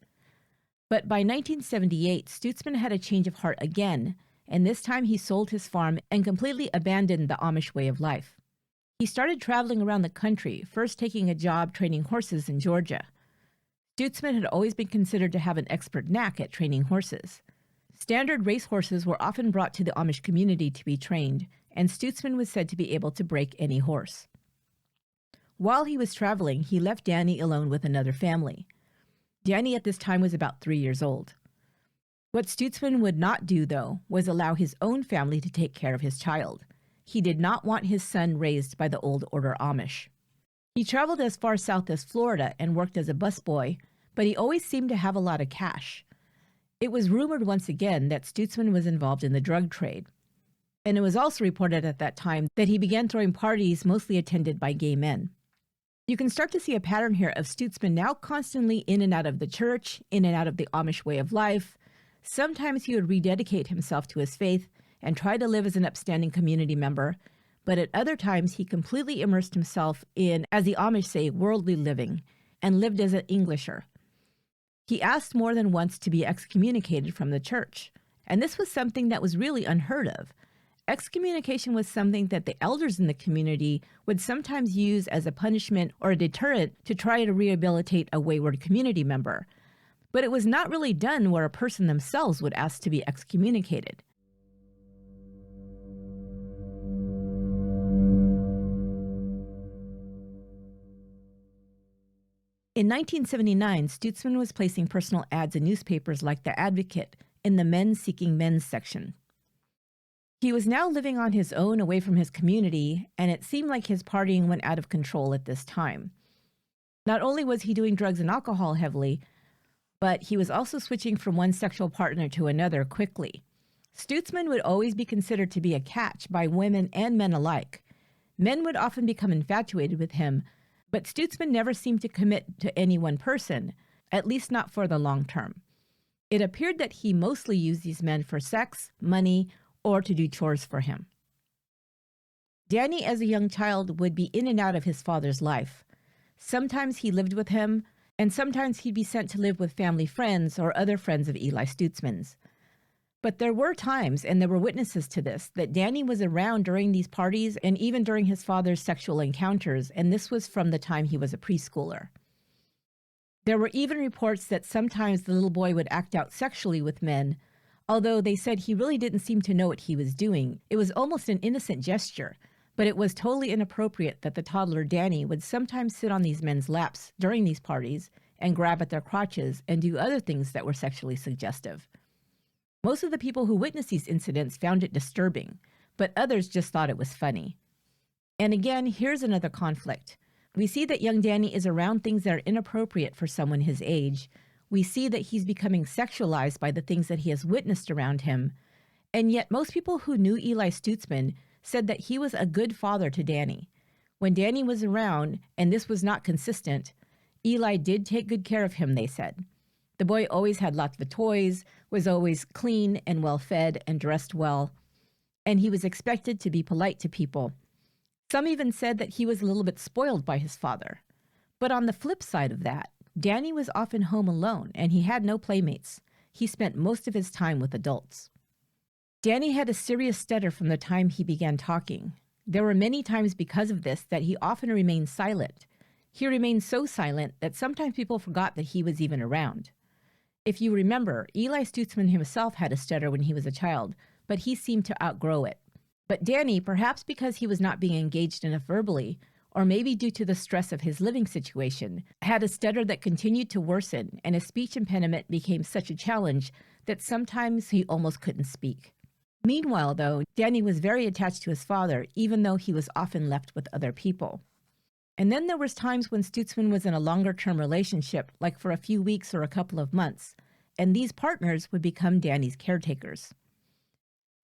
But by 1978, Stutzman had a change of heart again, and this time he sold his farm and completely abandoned the Amish way of life. He started traveling around the country, first taking a job training horses in Georgia. Stutzman had always been considered to have an expert knack at training horses. Standard race horses were often brought to the Amish community to be trained, and Stutzman was said to be able to break any horse. While he was traveling, he left Danny alone with another family. Danny at this time was about 3 years old. What Stutzman would not do, though, was allow his own family to take care of his child. He did not want his son raised by the old order Amish. He traveled as far south as Florida and worked as a busboy, but he always seemed to have a lot of cash. It was rumored once again that Stutzman was involved in the drug trade. And it was also reported at that time that he began throwing parties mostly attended by gay men. You can start to see a pattern here of Stutzman now constantly in and out of the church, in and out of the Amish way of life. Sometimes he would rededicate himself to his faith and try to live as an upstanding community member, but at other times he completely immersed himself in, as the Amish say, worldly living, and lived as an Englisher. He asked more than once to be excommunicated from the church, and this was something that was really unheard of. Excommunication was something that the elders in the community would sometimes use as a punishment or a deterrent to try to rehabilitate a wayward community member. But it was not really done where a person themselves would ask to be excommunicated. In 1979, Stutzman was placing personal ads in newspapers like The Advocate in the Men Seeking Men section. He was now living on his own away from his community, and it seemed like his partying went out of control at this time. Not only was he doing drugs and alcohol heavily, but he was also switching from one sexual partner to another quickly. Stutzman would always be considered to be a catch by women and men alike. Men would often become infatuated with him, but Stutzman never seemed to commit to any one person, at least not for the long term. It appeared that he mostly used these men for sex, money, or to do chores for him. Danny, as a young child, would be in and out of his father's life. Sometimes he lived with him, and sometimes he'd be sent to live with family friends or other friends of Eli Stutzman's. But there were times, and there were witnesses to this, that Danny was around during these parties and even during his father's sexual encounters, and this was from the time he was a preschooler. There were even reports that sometimes the little boy would act out sexually with men, although they said he really didn't seem to know what he was doing. It was almost an innocent gesture, but it was totally inappropriate that the toddler Danny would sometimes sit on these men's laps during these parties and grab at their crotches and do other things that were sexually suggestive. Most of the people who witnessed these incidents found it disturbing, but others just thought it was funny. And again, here's another conflict. We see that young Danny is around things that are inappropriate for someone his age. We see that he's becoming sexualized by the things that he has witnessed around him. And yet most people who knew Eli Stutzman said that he was a good father to Danny. When Danny was around, and this was not consistent, Eli did take good care of him, they said. The boy always had lots of toys, was always clean and well-fed and dressed well, and he was expected to be polite to people. Some even said that he was a little bit spoiled by his father. But on the flip side of that, Danny was often home alone, and he had no playmates. He spent most of his time with adults. Danny had a serious stutter from the time he began talking. There were many times because of this that he often remained silent. He remained so silent that sometimes people forgot that he was even around. If you remember, Eli Stutzman himself had a stutter when he was a child, but he seemed to outgrow it. But Danny, perhaps because he was not being engaged enough verbally, or maybe due to the stress of his living situation, had a stutter that continued to worsen, and his speech impediment became such a challenge that sometimes he almost couldn't speak. Meanwhile, though, Danny was very attached to his father, even though he was often left with other people. And then there was times when Stutzman was in a longer-term relationship, like for a few weeks or a couple of months, and these partners would become Danny's caretakers.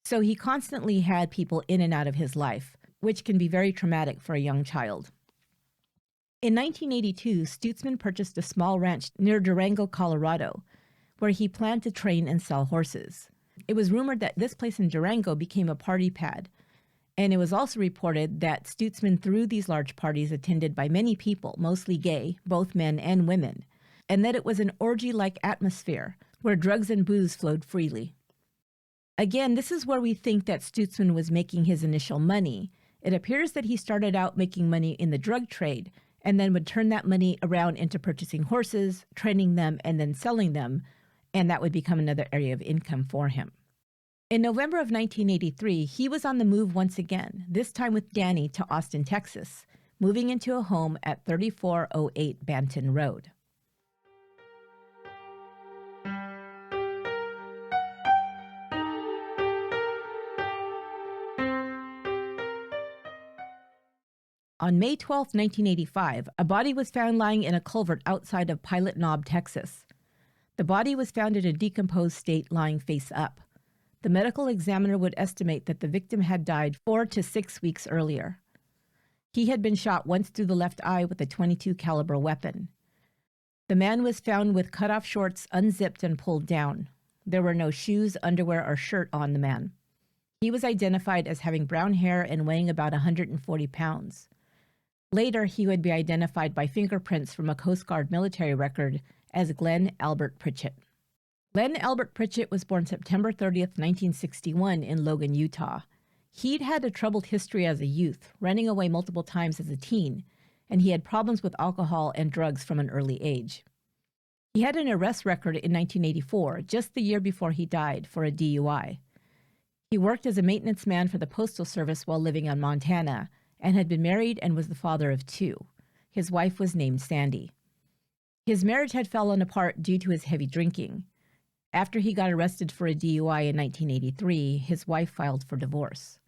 So he constantly had people in and out of his life, which can be very traumatic for a young child. In 1982, Stutzman purchased a small ranch near Durango, Colorado, where he planned to train and sell horses. It was rumored that this place in Durango became a party pad, and it was also reported that Stutzman threw these large parties attended by many people, mostly gay, both men and women, and that it was an orgy-like atmosphere where drugs and booze flowed freely. Again, this is where we think that Stutzman was making his initial money. It appears that he started out making money in the drug trade and then would turn that money around into purchasing horses, training them, and then selling them, and that would become another area of income for him. In November of 1983, he was on the move once again, this time with Danny to Austin, Texas, moving into a home at 3408 Banton Road. On May 12, 1985, a body was found lying in a culvert outside of Pilot Knob, Texas. The body was found in a decomposed state, lying face up. The medical examiner would estimate that the victim had died 4 to 6 weeks earlier. He had been shot once through the left eye with a .22 caliber weapon. The man was found with cut-off shorts unzipped and pulled down. There were no shoes, underwear, or shirt on the man. He was identified as having brown hair and weighing about 140 pounds. Later, he would be identified by fingerprints from a Coast Guard military record as Glenn Albert Pritchett. Glenn Albert Pritchett was born September 30th, 1961 in Logan, Utah. He'd had a troubled history as a youth, running away multiple times as a teen, and he had problems with alcohol and drugs from an early age. He had an arrest record in 1984, just the year before he died, for a DUI. He worked as a maintenance man for the Postal Service while living in Montana, and had been married and was the father of 2. His wife was named Sandy. His marriage had fallen apart due to his heavy drinking. After he got arrested for a DUI in 1983, his wife filed for divorce.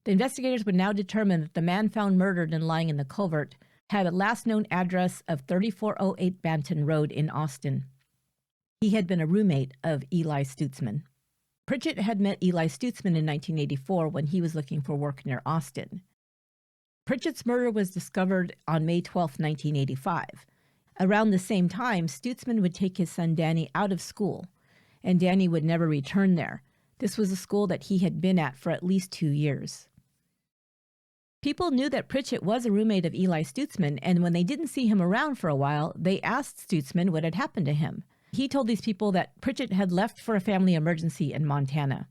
The investigators would now determine that the man found murdered and lying in the culvert had a last known address of 3408 Banton Road in Austin. He had been a roommate of Eli Stutzman. Pritchett had met Eli Stutzman in 1984 when he was looking for work near Austin. Pritchett's murder was discovered on May 12, 1985. Around the same time, Stutzman would take his son Danny out of school, and Danny would never return there. This was a school that he had been at for at least 2 years. People knew that Pritchett was a roommate of Eli Stutzman, and when they didn't see him around for a while, they asked Stutzman what had happened to him. He told these people that Pritchett had left for a family emergency in Montana.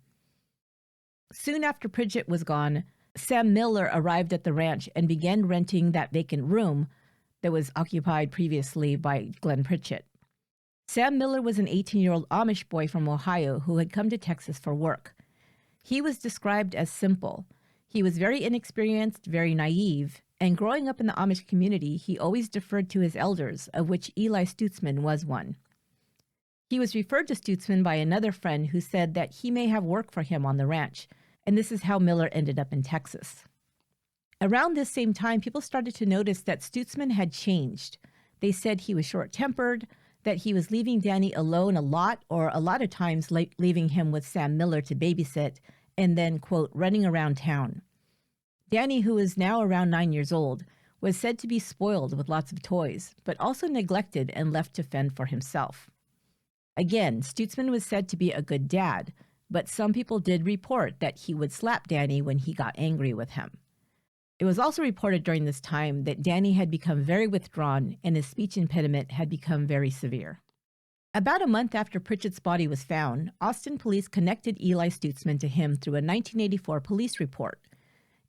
Soon after Pritchett was gone, Sam Miller arrived at the ranch and began renting that vacant room that was occupied previously by Glenn Pritchett. Sam Miller was an 18-year-old Amish boy from Ohio who had come to Texas for work. He was described as simple. He was very inexperienced, very naive, and growing up in the Amish community, he always deferred to his elders, of which Eli Stutzman was one. He was referred to Stutzman by another friend who said that he may have work for him on the ranch, and this is how Miller ended up in Texas. Around this same time, people started to notice that Stutzman had changed. They said he was short-tempered, that he was leaving Danny alone a lot, or a lot of times leaving him with Sam Miller to babysit, and then, quote, running around town. Danny, who is now around 9 years old, was said to be spoiled with lots of toys, but also neglected and left to fend for himself. Again, Stutzman was said to be a good dad, but some people did report that he would slap Danny when he got angry with him. It was also reported during this time that Danny had become very withdrawn and his speech impediment had become very severe. About a month after Pritchett's body was found, Austin police connected Eli Stutzman to him through a 1984 police report.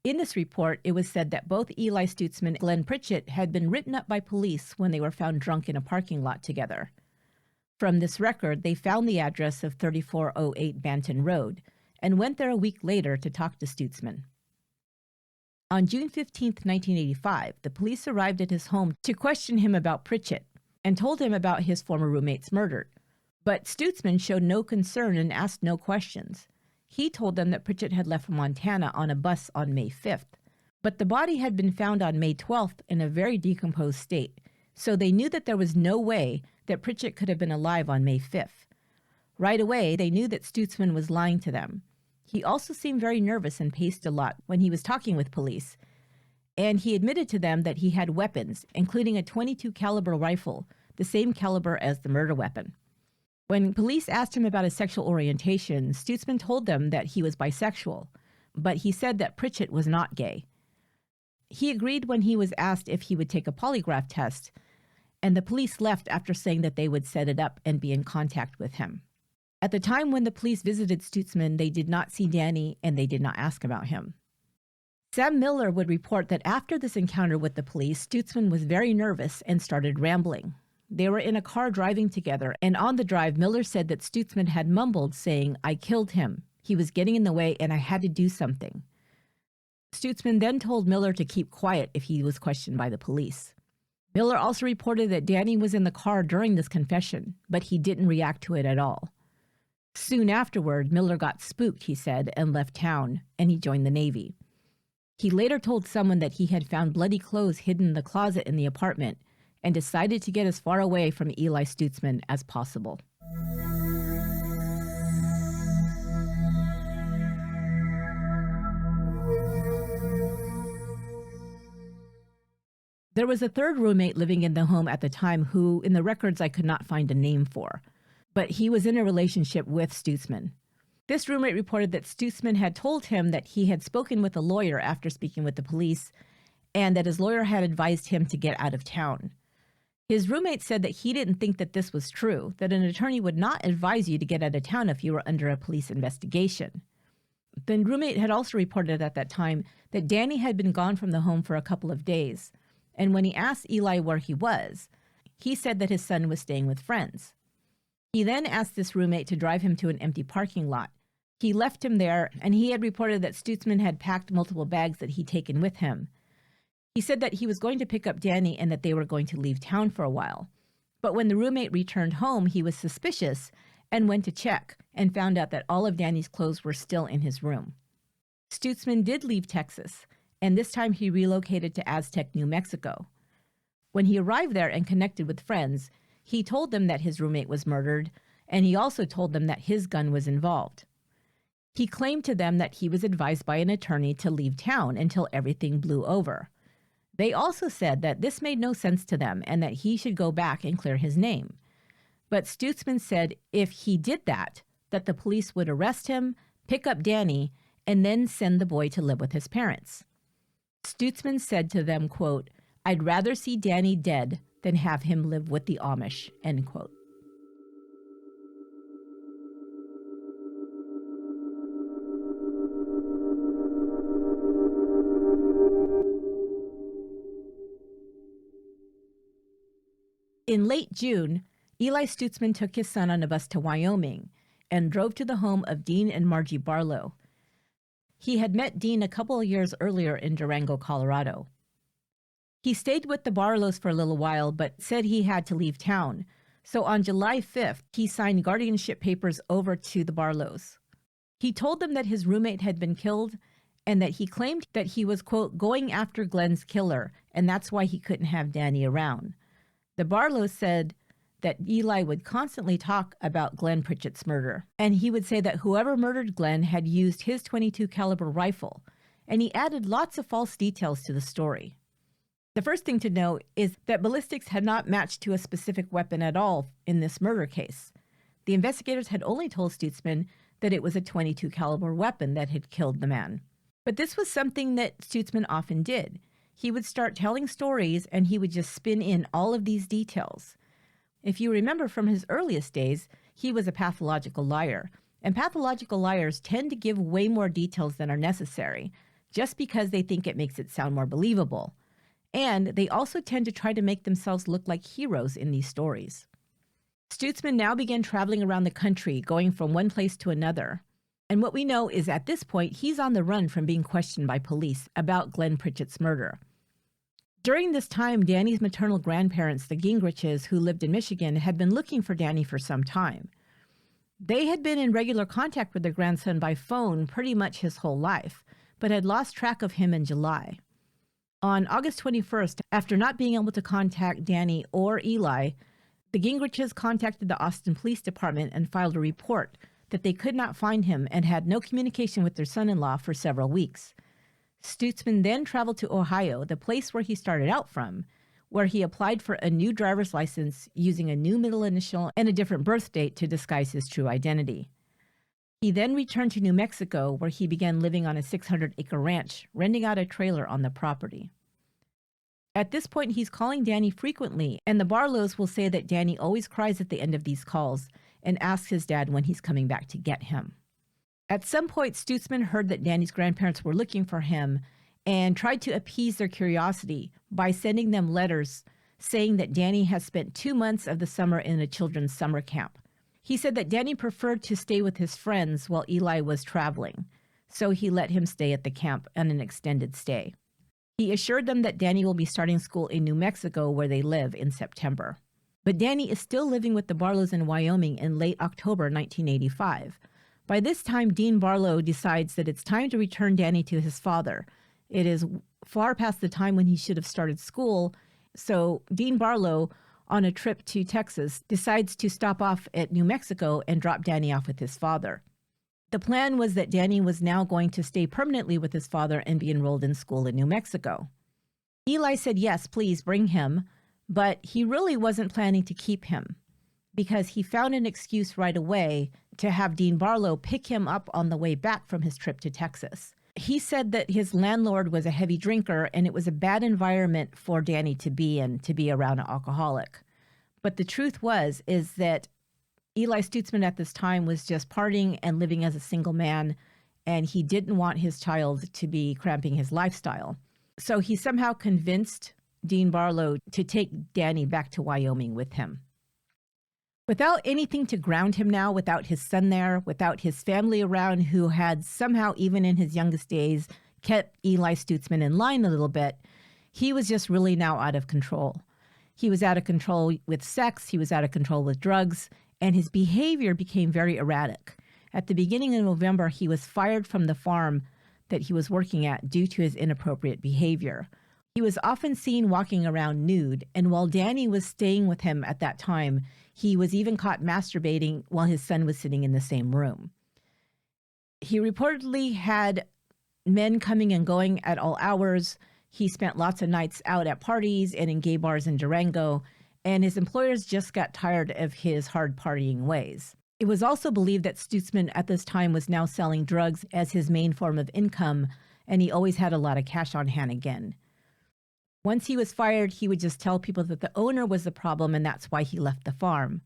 In this report, it was said that both Eli Stutzman and Glenn Pritchett had been written up by police when they were found drunk in a parking lot together. From this record, they found the address of 3408 Banton Road and went there a week later to talk to Stutzman. On June 15, 1985, the police arrived at his home to question him about Pritchett and told him about his former roommate's murder. But Stutzman showed no concern and asked no questions. He told them that Pritchett had left Montana on a bus on May 5th, but the body had been found on May 12th in a very decomposed state, so they knew that there was no way that Pritchett could have been alive on May 5th. Right away, they knew that Stutzman was lying to them. He also seemed very nervous and paced a lot when he was talking with police, and he admitted to them that he had weapons, including a .22 caliber rifle, the same caliber as the murder weapon. When police asked him about his sexual orientation, Stutzman told them that he was bisexual, but he said that Pritchett was not gay. He agreed when he was asked if he would take a polygraph test, and the police left after saying that they would set it up and be in contact with him. At the time when the police visited Stutzman, they did not see Danny and they did not ask about him. Sam Miller would report that after this encounter with the police, Stutzman was very nervous and started rambling. They were in a car driving together, and on the drive, Miller said that Stutzman had mumbled, saying, "I killed him. He was getting in the way and I had to do something." Stutzman then told Miller to keep quiet if he was questioned by the police. Miller also reported that Danny was in the car during this confession, but he didn't react to it at all. Soon afterward, Miller got spooked, he said, and left town, and he joined the Navy. He later told someone that he had found bloody clothes hidden in the closet in the apartment and decided to get as far away from Eli Stutzman as possible. There was a third roommate living in the home at the time who, in the records, I could not find a name for, but he was in a relationship with Stutzman. This roommate reported that Stutzman had told him that he had spoken with a lawyer after speaking with the police, and that his lawyer had advised him to get out of town. His roommate said that he didn't think that this was true, that an attorney would not advise you to get out of town if you were under a police investigation. The roommate had also reported at that time that Danny had been gone from the home for a couple of days, and when he asked Eli where he was, he said that his son was staying with friends. He then asked this roommate to drive him to an empty parking lot. He left him there, and he had reported that Stutzman had packed multiple bags that he'd taken with him. He said that he was going to pick up Danny and that they were going to leave town for a while. But when the roommate returned home, he was suspicious and went to check and found out that all of Danny's clothes were still in his room. Stutzman did leave Texas, and this time he relocated to Aztec, New Mexico. When he arrived there and connected with friends, he told them that his roommate was murdered, and he also told them that his gun was involved. He claimed to them that he was advised by an attorney to leave town until everything blew over. They also said that this made no sense to them and that he should go back and clear his name. But Stutzman said if he did that the police would arrest him, pick up Danny, and then send the boy to live with his parents. Stutzman said to them, quote, "I'd rather see Danny dead than have him live with the Amish," end quote. In late June, Eli Stutzman took his son on a bus to Wyoming and drove to the home of Dean and Margie Barlow. He had met Dean a couple of years earlier in Durango, Colorado. He stayed with the Barlows for a little while, but said he had to leave town. So on July 5th, he signed guardianship papers over to the Barlows. He told them that his roommate had been killed and that he claimed that he was, quote, going after Glenn's killer, and that's why he couldn't have Danny around. The Barlows said that Eli would constantly talk about Glenn Pritchett's murder, and he would say that whoever murdered Glenn had used his .22 caliber rifle, and he added lots of false details to the story. The first thing to know is that ballistics had not matched to a specific weapon at all in this murder case. The investigators had only told Stutzman that it was a .22 caliber weapon that had killed the man. But this was something that Stutzman often did. He would start telling stories and he would just spin in all of these details. If you remember from his earliest days, he was a pathological liar. And pathological liars tend to give way more details than are necessary, just because they think it makes it sound more believable. And they also tend to try to make themselves look like heroes in these stories. Stutzman now began traveling around the country, going from one place to another. And what we know is at this point, he's on the run from being questioned by police about Glenn Pritchett's murder. During this time, Danny's maternal grandparents, the Gingriches, who lived in Michigan, had been looking for Danny for some time. They had been in regular contact with their grandson by phone pretty much his whole life, but had lost track of him in July. On August 21st, after not being able to contact Danny or Eli, the Gingriches contacted the Austin Police Department and filed a report that they could not find him and had no communication with their son-in-law for several weeks. Stutzman then traveled to Ohio, the place where he started out from, where he applied for a new driver's license using a new middle initial and a different birth date to disguise his true identity. He then returned to New Mexico, where he began living on a 600-acre ranch, renting out a trailer on the property. At this point, he's calling Danny frequently, and the Barlows will say that Danny always cries at the end of these calls and asks his dad when he's coming back to get him. At some point, Stutzman heard that Danny's grandparents were looking for him and tried to appease their curiosity by sending them letters saying that Danny has spent 2 months of the summer in a children's summer camp. He said that Danny preferred to stay with his friends while Eli was traveling, so he let him stay at the camp on an extended stay. He assured them that Danny will be starting school in New Mexico, where they live, in September. But Danny is still living with the Barlows in Wyoming in late October 1985. By this time, Dean Barlow decides that it's time to return Danny to his father. It is far past the time when he should have started school, so Dean Barlow, on a trip to Texas, decides to stop off at New Mexico and drop Danny off with his father. The plan was that Danny was now going to stay permanently with his father and be enrolled in school in New Mexico. Eli said, yes, please bring him, but he really wasn't planning to keep him because he found an excuse right away to have Dean Barlow pick him up on the way back from his trip to Texas. He said that his landlord was a heavy drinker and it was a bad environment for Danny to be in, to be around an alcoholic. But the truth is that Eli Stutzman at this time was just partying and living as a single man, and he didn't want his child to be cramping his lifestyle. So he somehow convinced Dean Barlow to take Danny back to Wyoming with him. Without anything to ground him now, without his son there, without his family around who had somehow, even in his youngest days, kept Eli Stutzman in line a little bit, he was just really now out of control. He was out of control with sex, he was out of control with drugs, and his behavior became very erratic. At the beginning of November, he was fired from the farm that he was working at due to his inappropriate behavior. He was often seen walking around nude, and while Danny was staying with him at that time, he was even caught masturbating while his son was sitting in the same room. He reportedly had men coming and going at all hours. He spent lots of nights out at parties and in gay bars in Durango, and his employers just got tired of his hard partying ways. It was also believed that Stutzman at this time was now selling drugs as his main form of income, and he always had a lot of cash on hand again. Once he was fired, he would just tell people that the owner was the problem and that's why he left the farm.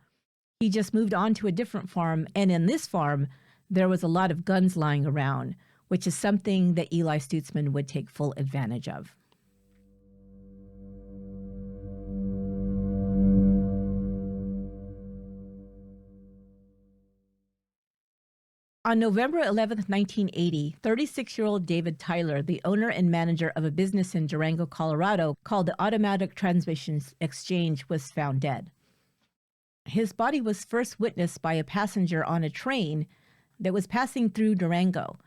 He just moved on to a different farm, and in this farm, there was a lot of guns lying around, which is something that Eli Stutzman would take full advantage of. On November 11, 1980, 36-year-old David Thayer, the owner and manager of a business in Durango, Colorado, called the Automatic Transmission Exchange, was found dead. His body was first witnessed by a passenger on a train that was passing through Durango.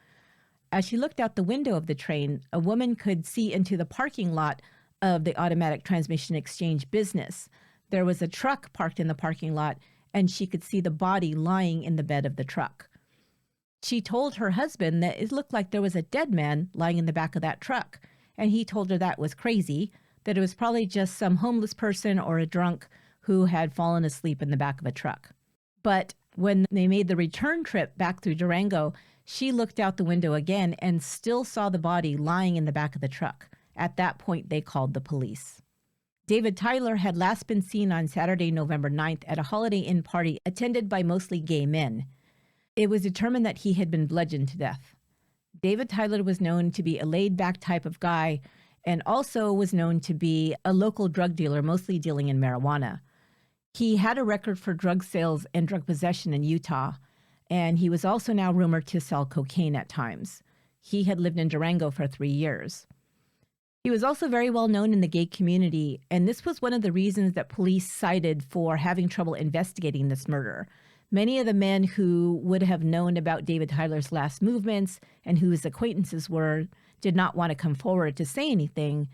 As she looked out the window of the train, a woman could see into the parking lot of the Automatic Transmission Exchange business. There was a truck parked in the parking lot, and she could see the body lying in the bed of the truck. She told her husband that it looked like there was a dead man lying in the back of that truck, and he told her that was crazy, that it was probably just some homeless person or a drunk who had fallen asleep in the back of a truck. But when they made the return trip back through Durango, she looked out the window again and still saw the body lying in the back of the truck. At that point, they called the police. David Thayer had last been seen on Saturday, November 9th at a Holiday Inn party attended by mostly gay men. It was determined that he had been bludgeoned to death. David Thayer was known to be a laid-back type of guy and also was known to be a local drug dealer, mostly dealing in marijuana. He had a record for drug sales and drug possession in Utah, and he was also now rumored to sell cocaine at times. He had lived in Durango for 3 years. He was also very well known in the gay community, and this was one of the reasons that police cited for having trouble investigating this murder. Many of the men who would have known about David Tyler's last movements and who his acquaintances were did not want to come forward to say anything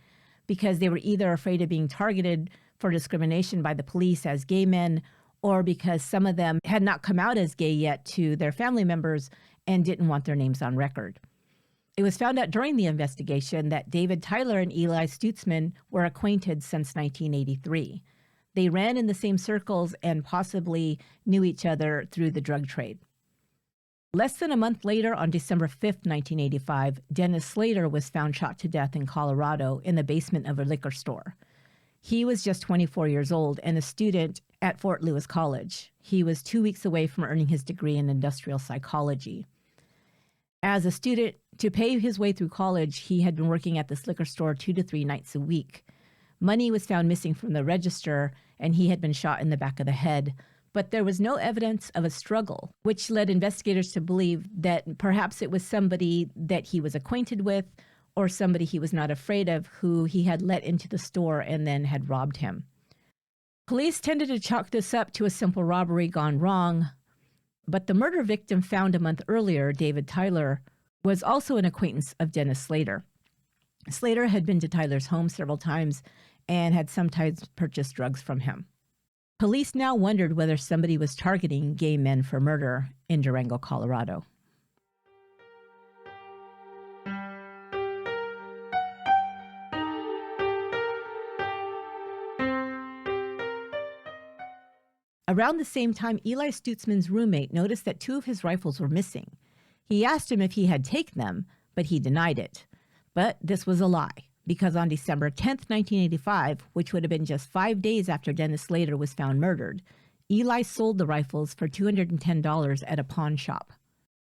because they were either afraid of being targeted for discrimination by the police as gay men, or because some of them had not come out as gay yet to their family members and didn't want their names on record. It was found out during the investigation that David Thayer and Eli Stutzman were acquainted since 1983. They ran in the same circles and possibly knew each other through the drug trade. Less than a month later, on December 5th, 1985, Dennis Slater was found shot to death in Colorado in the basement of a liquor store. He was just 24 years old and a student at Fort Lewis College. He was 2 weeks away from earning his degree in industrial psychology. As a student, to pay his way through college, he had been working at this liquor store 2 to 3 nights a week. Money was found missing from the register, and he had been shot in the back of the head. But there was no evidence of a struggle, which led investigators to believe that perhaps it was somebody that he was acquainted with or somebody he was not afraid of who he had let into the store and then had robbed him. Police tended to chalk this up to a simple robbery gone wrong, but the murder victim found a month earlier, David Thayer, was also an acquaintance of Dennis Slater. Slater had been to Tyler's home several times and had sometimes purchased drugs from him. Police now wondered whether somebody was targeting gay men for murder in Durango, Colorado. Around the same time, Eli Stutzman's roommate noticed that 2 of his rifles were missing. He asked him if he had taken them, but he denied it. But this was a lie, because on December 10th, 1985, which would have been just 5 days after Dennis Slater was found murdered, Eli sold the rifles for $210 at a pawn shop.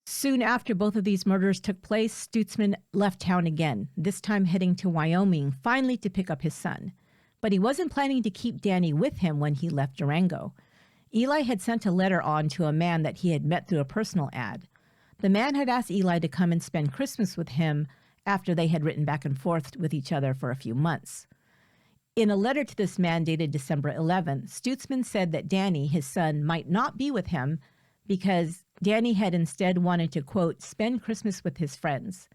Soon after both of these murders took place, Stutzman left town again, this time heading to Wyoming, finally to pick up his son. But he wasn't planning to keep Danny with him when he left Durango. Eli had sent a letter on to a man that he had met through a personal ad. The man had asked Eli to come and spend Christmas with him after they had written back and forth with each other for a few months. In a letter to this man dated December 11th, Stutzman said that Danny, his son, might not be with him because Danny had instead wanted to, quote, spend Christmas with his friends.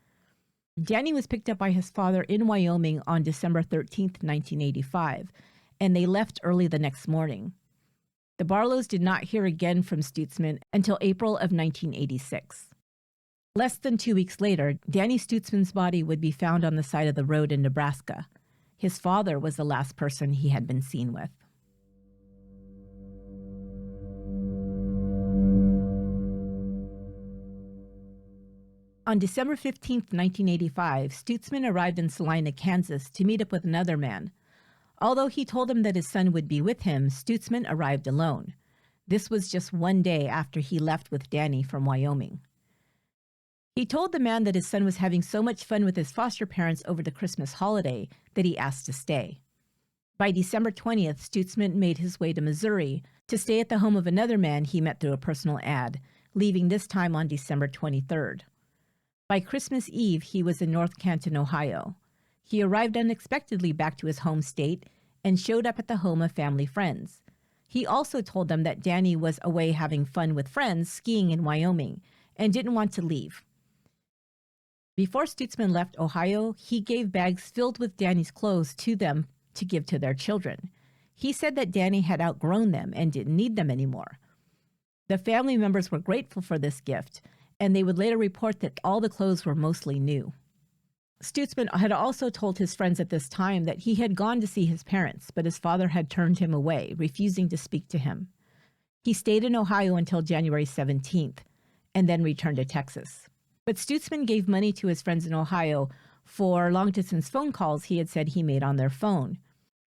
Danny was picked up by his father in Wyoming on December 13th, 1985, and they left early the next morning. The Barlows did not hear again from Stutzman until April of 1986. Less than 2 weeks later, Danny Stutzman's body would be found on the side of the road in Nebraska. His father was the last person he had been seen with. On December 15, 1985, Stutzman arrived in Salina, Kansas to meet up with another man. Although he told him that his son would be with him, Stutzman arrived alone. This was just 1 day after he left with Danny from Wyoming. He told the man that his son was having so much fun with his foster parents over the Christmas holiday that he asked to stay. By December 20th, Stutzman made his way to Missouri to stay at the home of another man he met through a personal ad, leaving this time on December 23rd. By Christmas Eve, he was in North Canton, Ohio. He arrived unexpectedly back to his home state and showed up at the home of family friends. He also told them that Danny was away having fun with friends skiing in Wyoming and didn't want to leave. Before Stutzman left Ohio, he gave bags filled with Danny's clothes to them to give to their children. He said that Danny had outgrown them and didn't need them anymore. The family members were grateful for this gift, and they would later report that all the clothes were mostly new. Stutzman had also told his friends at this time that he had gone to see his parents, but his father had turned him away, refusing to speak to him. He stayed in Ohio until January 17th, and then returned to Texas. But Stutzman gave money to his friends in Ohio for long-distance phone calls he had said he made on their phone.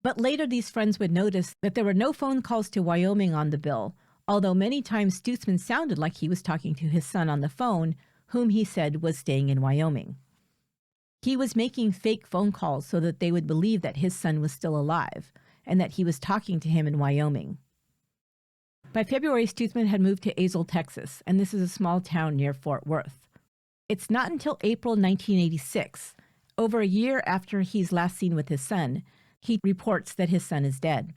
But later these friends would notice that there were no phone calls to Wyoming on the bill, although many times Stutzman sounded like he was talking to his son on the phone, whom he said was staying in Wyoming. He was making fake phone calls so that they would believe that his son was still alive and that he was talking to him in Wyoming. By February, Stutzman had moved to Azle, Texas, and this is a small town near Fort Worth. It's not until April 1986, over a year after he's last seen with his son, he reports that his son is dead.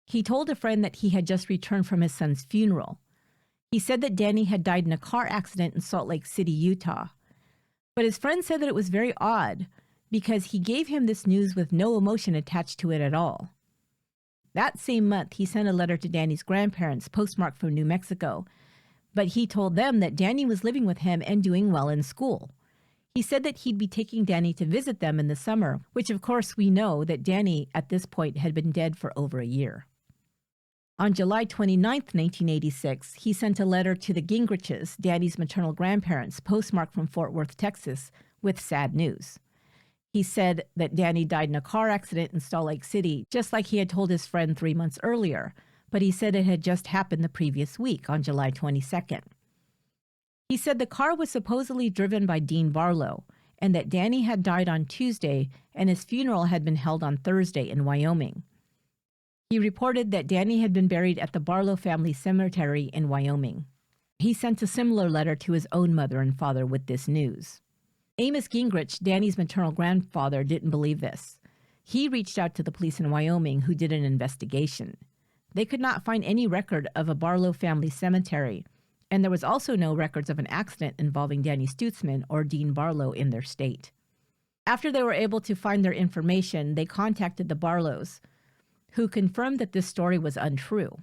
He told a friend that he had just returned from his son's funeral. He said that Danny had died in a car accident in Salt Lake City, Utah. But his friend said that it was very odd because he gave him this news with no emotion attached to it at all. That same month, he sent a letter to Danny's grandparents, postmarked from New Mexico, but he told them that Danny was living with him and doing well in school. He said that he'd be taking Danny to visit them in the summer, which of course we know that Danny at this point had been dead for over a year. On July 29, 1986, he sent a letter to the Gingriches, Danny's maternal grandparents, postmarked from Fort Worth, Texas, with sad news. He said that Danny died in a car accident in Salt Lake City, just like he had told his friend 3 months earlier, but he said it had just happened the previous week on July 22nd. He said the car was supposedly driven by Dean Barlow and that Danny had died on Tuesday and his funeral had been held on Thursday in Wyoming. He reported that Danny had been buried at the Barlow family cemetery in Wyoming. He sent a similar letter to his own mother and father with this news. Amos Gingrich, Danny's maternal grandfather, didn't believe this. He reached out to the police in Wyoming, who did an investigation. They could not find any record of a Barlow family cemetery, and there was also no records of an accident involving Danny Stutzman or Dean Barlow in their state. After they were able to find their information, they contacted the Barlows, who confirmed that this story was untrue.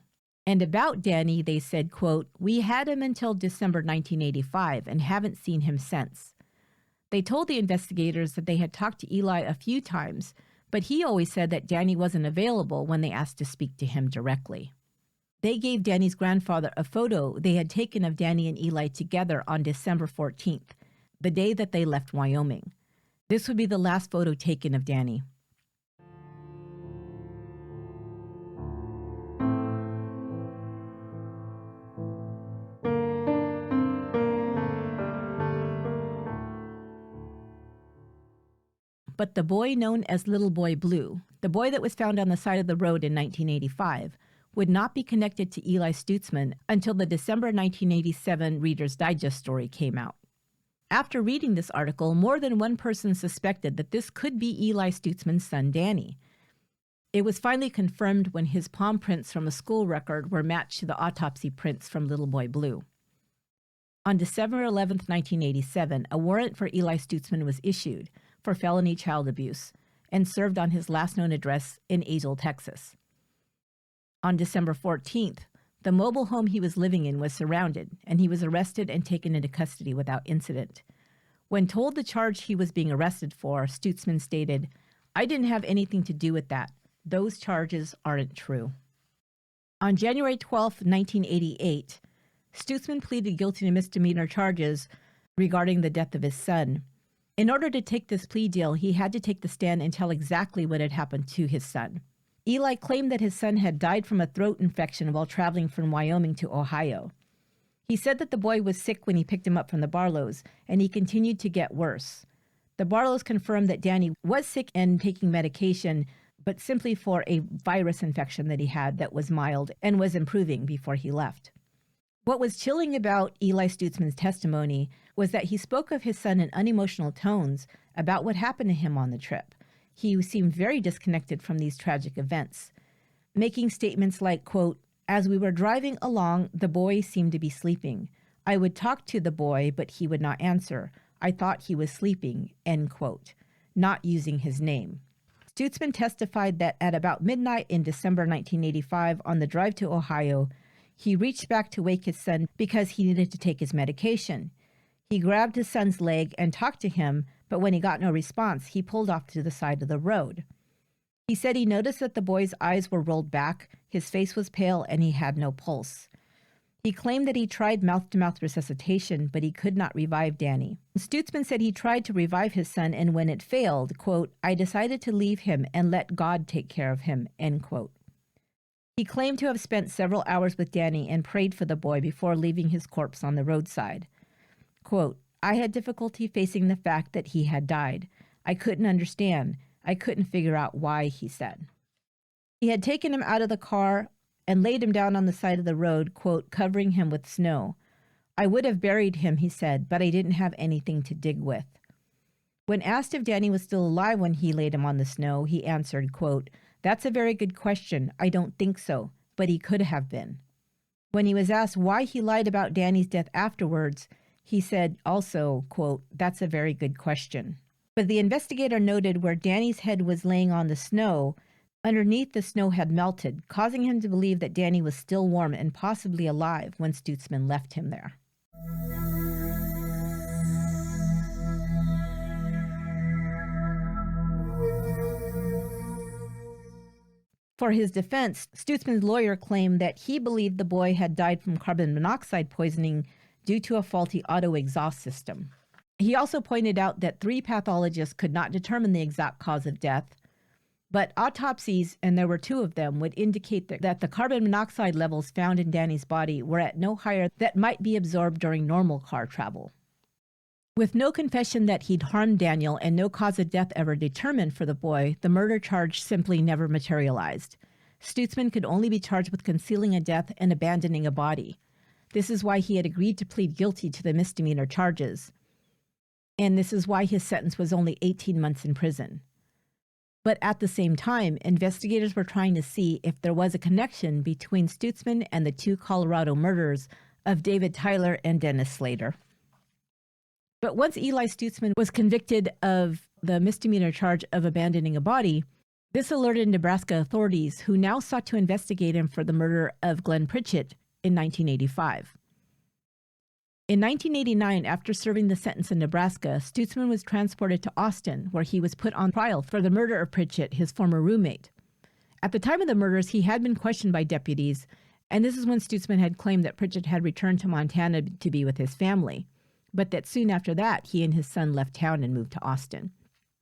And about Danny, they said, quote, "We had him until December 1985 and haven't seen him since." They told the investigators that they had talked to Eli a few times, but he always said that Danny wasn't available when they asked to speak to him directly. They gave Danny's grandfather a photo they had taken of Danny and Eli together on December 14th. the day that they left Wyoming. This would be the last photo taken of Danny. But the boy known as Little Boy Blue, the boy that was found on the side of the road in 1985, would not be connected to Eli Stutzman until the December 1987 Reader's Digest story came out. After reading this article, more than one person suspected that this could be Eli Stutzman's son Danny. It was finally confirmed when his palm prints from a school record were matched to the autopsy prints from Little Boy Blue. On December 11, 1987, a warrant for Eli Stutzman was issued for felony child abuse and served on his last known address in Azle, Texas. On December 14th, the mobile home he was living in was surrounded, and he was arrested and taken into custody without incident. When told the charge he was being arrested for, Stutzman stated, "I didn't have anything to do with that. Those charges aren't true." On January 12, 1988, Stutzman pleaded guilty to misdemeanor charges regarding the death of his son. In order to take this plea deal, he had to take the stand and tell exactly what had happened to his son. Eli claimed that his son had died from a throat infection while traveling from Wyoming to Ohio. He said that the boy was sick when he picked him up from the Barlows, and he continued to get worse. The Barlows confirmed that Danny was sick and taking medication, but simply for a virus infection that he had that was mild and was improving before he left. What was chilling about Eli Stutzman's testimony was that he spoke of his son in unemotional tones about what happened to him on the trip. He seemed very disconnected from these tragic events, making statements like, quote, "As we were driving along, the boy seemed to be sleeping. I would talk to the boy, but he would not answer. I thought he was sleeping," end quote, not using his name. Stutzman testified that at about midnight in December 1985, on the drive to Ohio, he reached back to wake his son because he needed to take his medication. He grabbed his son's leg and talked to him, but when he got no response, he pulled off to the side of the road. He said he noticed that the boy's eyes were rolled back, his face was pale, and he had no pulse. He claimed that he tried mouth-to-mouth resuscitation, but he could not revive Danny. Stutzman said he tried to revive his son, and when it failed, quote, "I decided to leave him and let God take care of him," end quote. He claimed to have spent several hours with Danny and prayed for the boy before leaving his corpse on the roadside. Quote, "I had difficulty facing the fact that he had died. I couldn't understand. I couldn't figure out why," he said. He had taken him out of the car and laid him down on the side of the road, quote, "covering him with snow. I would have buried him," he said, "but I didn't have anything to dig with." When asked if Danny was still alive when he laid him on the snow, he answered, quote, "That's a very good question. I don't think so, but he could have been." When he was asked why he lied about Danny's death afterwards, he said also, quote, "That's a very good question." But the investigator noted where Danny's head was laying on the snow, underneath the snow had melted, causing him to believe that Danny was still warm and possibly alive when Stutzman left him there. For his defense, Stutzman's lawyer claimed that he believed the boy had died from carbon monoxide poisoning due to a faulty auto exhaust system. He also pointed out that 3 pathologists could not determine the exact cause of death, but autopsies, and there were 2 of them, would indicate that the carbon monoxide levels found in Danny's body were at no higher that might be absorbed during normal car travel. With no confession that he'd harmed Daniel and no cause of death ever determined for the boy, the murder charge simply never materialized. Stutzman could only be charged with concealing a death and abandoning a body. This is why he had agreed to plead guilty to the misdemeanor charges. And this is why his sentence was only 18 months in prison. But at the same time, investigators were trying to see if there was a connection between Stutzman and the 2 Colorado murders of David Tyler and Dennis Slater. But once Eli Stutzman was convicted of the misdemeanor charge of abandoning a body, this alerted Nebraska authorities, who now sought to investigate him for the murder of Glenn Pritchett in 1985. In 1989, after serving the sentence in Nebraska, Stutzman was transported to Austin, where he was put on trial for the murder of Pritchett, his former roommate. At the time of the murders, he had been questioned by deputies, and this is when Stutzman had claimed that Pritchett had returned to Montana to be with his family. but that soon after that, he and his son left town and moved to Austin.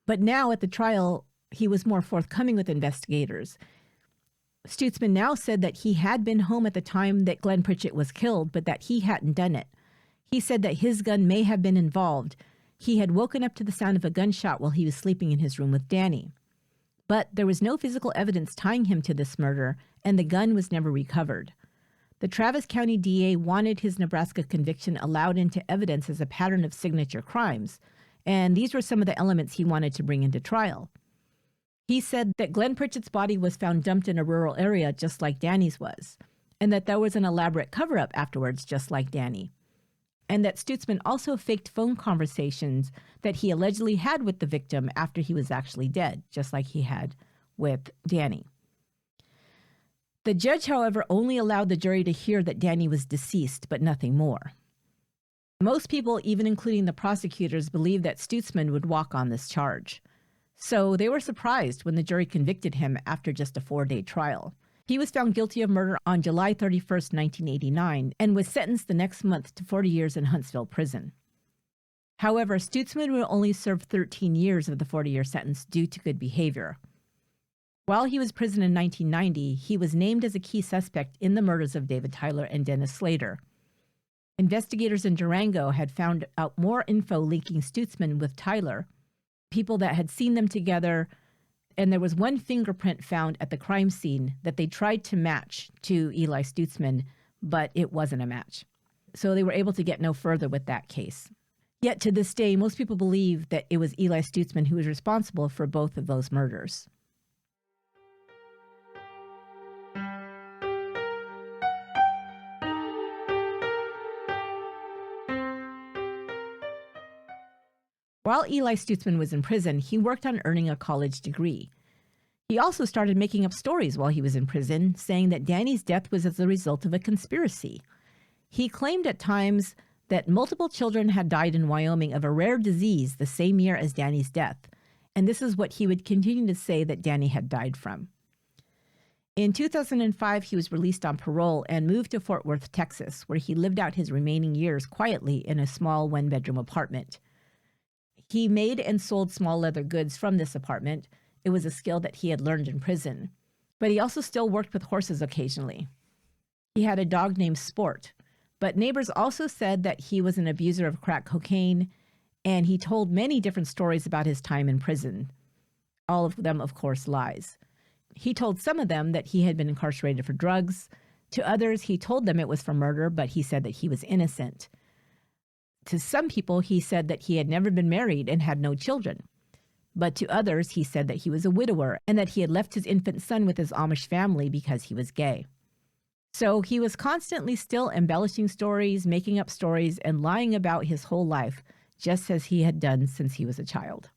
But now at the trial, he was more forthcoming with investigators. Stutzman now said that he had been home at the time that Glenn Pritchett was killed, but that he hadn't done it. He said that his gun may have been involved. He had woken up to the sound of a gunshot while he was sleeping in his room with Danny. But there was no physical evidence tying him to this murder, and the gun was never recovered. The Travis County DA wanted his Nebraska conviction allowed into evidence as a pattern of signature crimes, and these were some of the elements he wanted to bring into trial. He said that Glenn Pritchett's body was found dumped in a rural area just like Danny's was, and that there was an elaborate cover-up afterwards just like Danny, and that Stutzman also faked phone conversations that he allegedly had with the victim after he was actually dead, just like he had with Danny. The judge, however, only allowed the jury to hear that Danny was deceased, but nothing more. Most people, even including the prosecutors, believed that Stutzman would walk on this charge. So they were surprised when the jury convicted him after just a 4-day trial. He was found guilty of murder on July 31st, 1989, and was sentenced the next month to 40 years in Huntsville prison. However, Stutzman would only serve 13 years of the 40-year sentence due to good behavior. While he was in prison in 1990, he was named as a key suspect in the murders of David Tyler and Dennis Slater. Investigators in Durango had found out more info linking Stutzman with Tyler, people that had seen them together, and there was one fingerprint found at the crime scene that they tried to match to Eli Stutzman, but it wasn't a match. So they were able to get no further with that case. Yet to this day, most people believe that it was Eli Stutzman who was responsible for both of those murders. While Eli Stutzman was in prison, he worked on earning a college degree. He also started making up stories while he was in prison, saying that Danny's death was as a result of a conspiracy. He claimed at times that multiple children had died in Wyoming of a rare disease the same year as Danny's death, and this is what he would continue to say that Danny had died from. In 2005, he was released on parole and moved to Fort Worth, Texas, where he lived out his remaining years quietly in a small one-bedroom apartment. He made and sold small leather goods from this apartment. It was a skill that he had learned in prison. But he also still worked with horses occasionally. He had a dog named Sport. But neighbors also said that he was an abuser of crack cocaine, and he told many different stories about his time in prison. All of them, of course, lies. He told some of them that he had been incarcerated for drugs. To others, he told them it was for murder, but he said that he was innocent. To some people, he said that he had never been married and had no children. But to others, he said that he was a widower and that he had left his infant son with his Amish family because he was gay. So he was constantly still embellishing stories, making up stories, and lying about his whole life, just as he had done since he was a child.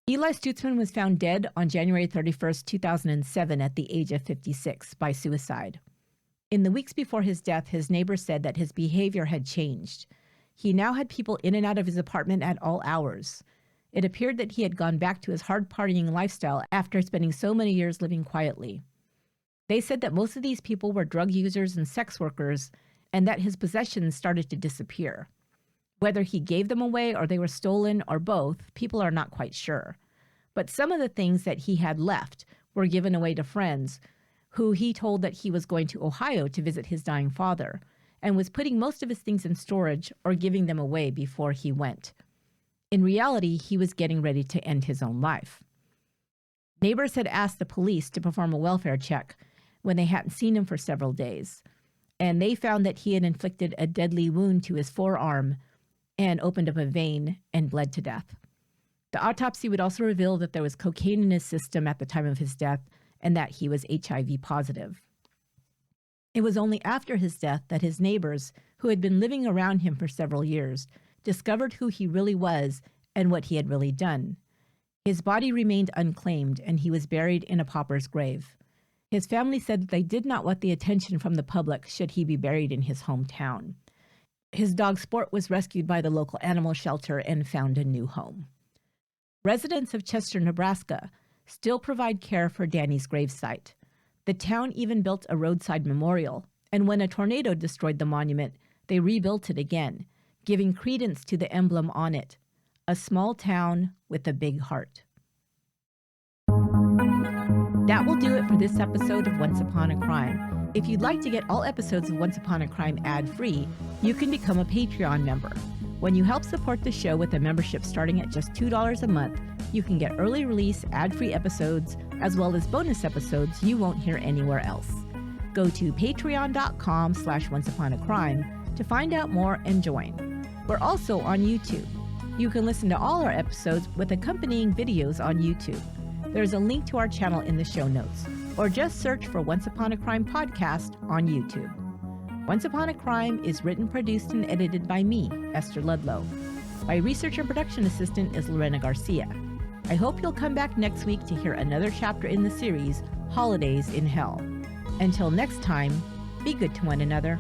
Eli Stutzman was found dead on January 31st, 2007 at the age of 56 by suicide. In the weeks before his death, his neighbors said that his behavior had changed. He now had people in and out of his apartment at all hours. It appeared that he had gone back to his hard partying lifestyle after spending so many years living quietly. They said that most of these people were drug users and sex workers, and that his possessions started to disappear. Whether he gave them away or they were stolen or both, people are not quite sure. But some of the things that he had left were given away to friends who he told that he was going to Ohio to visit his dying father, and was putting most of his things in storage or giving them away before he went. In reality, he was getting ready to end his own life. Neighbors had asked the police to perform a welfare check when they hadn't seen him for several days, and they found that he had inflicted a deadly wound to his forearm and opened up a vein and bled to death. The autopsy would also reveal that there was cocaine in his system at the time of his death and that he was HIV positive. It was only after his death that his neighbors, who had been living around him for several years, discovered who he really was and what he had really done. His body remained unclaimed, and he was buried in a pauper's grave. His family said that they did not want the attention from the public should he be buried in his hometown. His dog Sport was rescued by the local animal shelter and found a new home. Residents of Chester, Nebraska, still provide care for Danny's gravesite. The town even built a roadside memorial, and when a tornado destroyed the monument, they rebuilt it again, giving credence to the emblem on it, a small town with a big heart. That will do it for this episode of Once Upon a Crime. If you'd like to get all episodes of Once Upon a Crime ad-free, you can become a Patreon member. When you help support the show with a membership starting at just $2 a month, you can get early release ad-free episodes, as well as bonus episodes you won't hear anywhere else. Go to patreon.com/onceuponacrime to find out more and join. We're also on YouTube. You can listen to all our episodes with accompanying videos on YouTube. There's a link to our channel in the show notes, or just search for Once Upon a Crime Podcast on YouTube. Once Upon a Crime is written, produced, and edited by me, Esther Ludlow. My research and production assistant is Lorena Garcia. I hope you'll come back next week to hear another chapter in the series, Holidays in Hell. Until next time, be good to one another.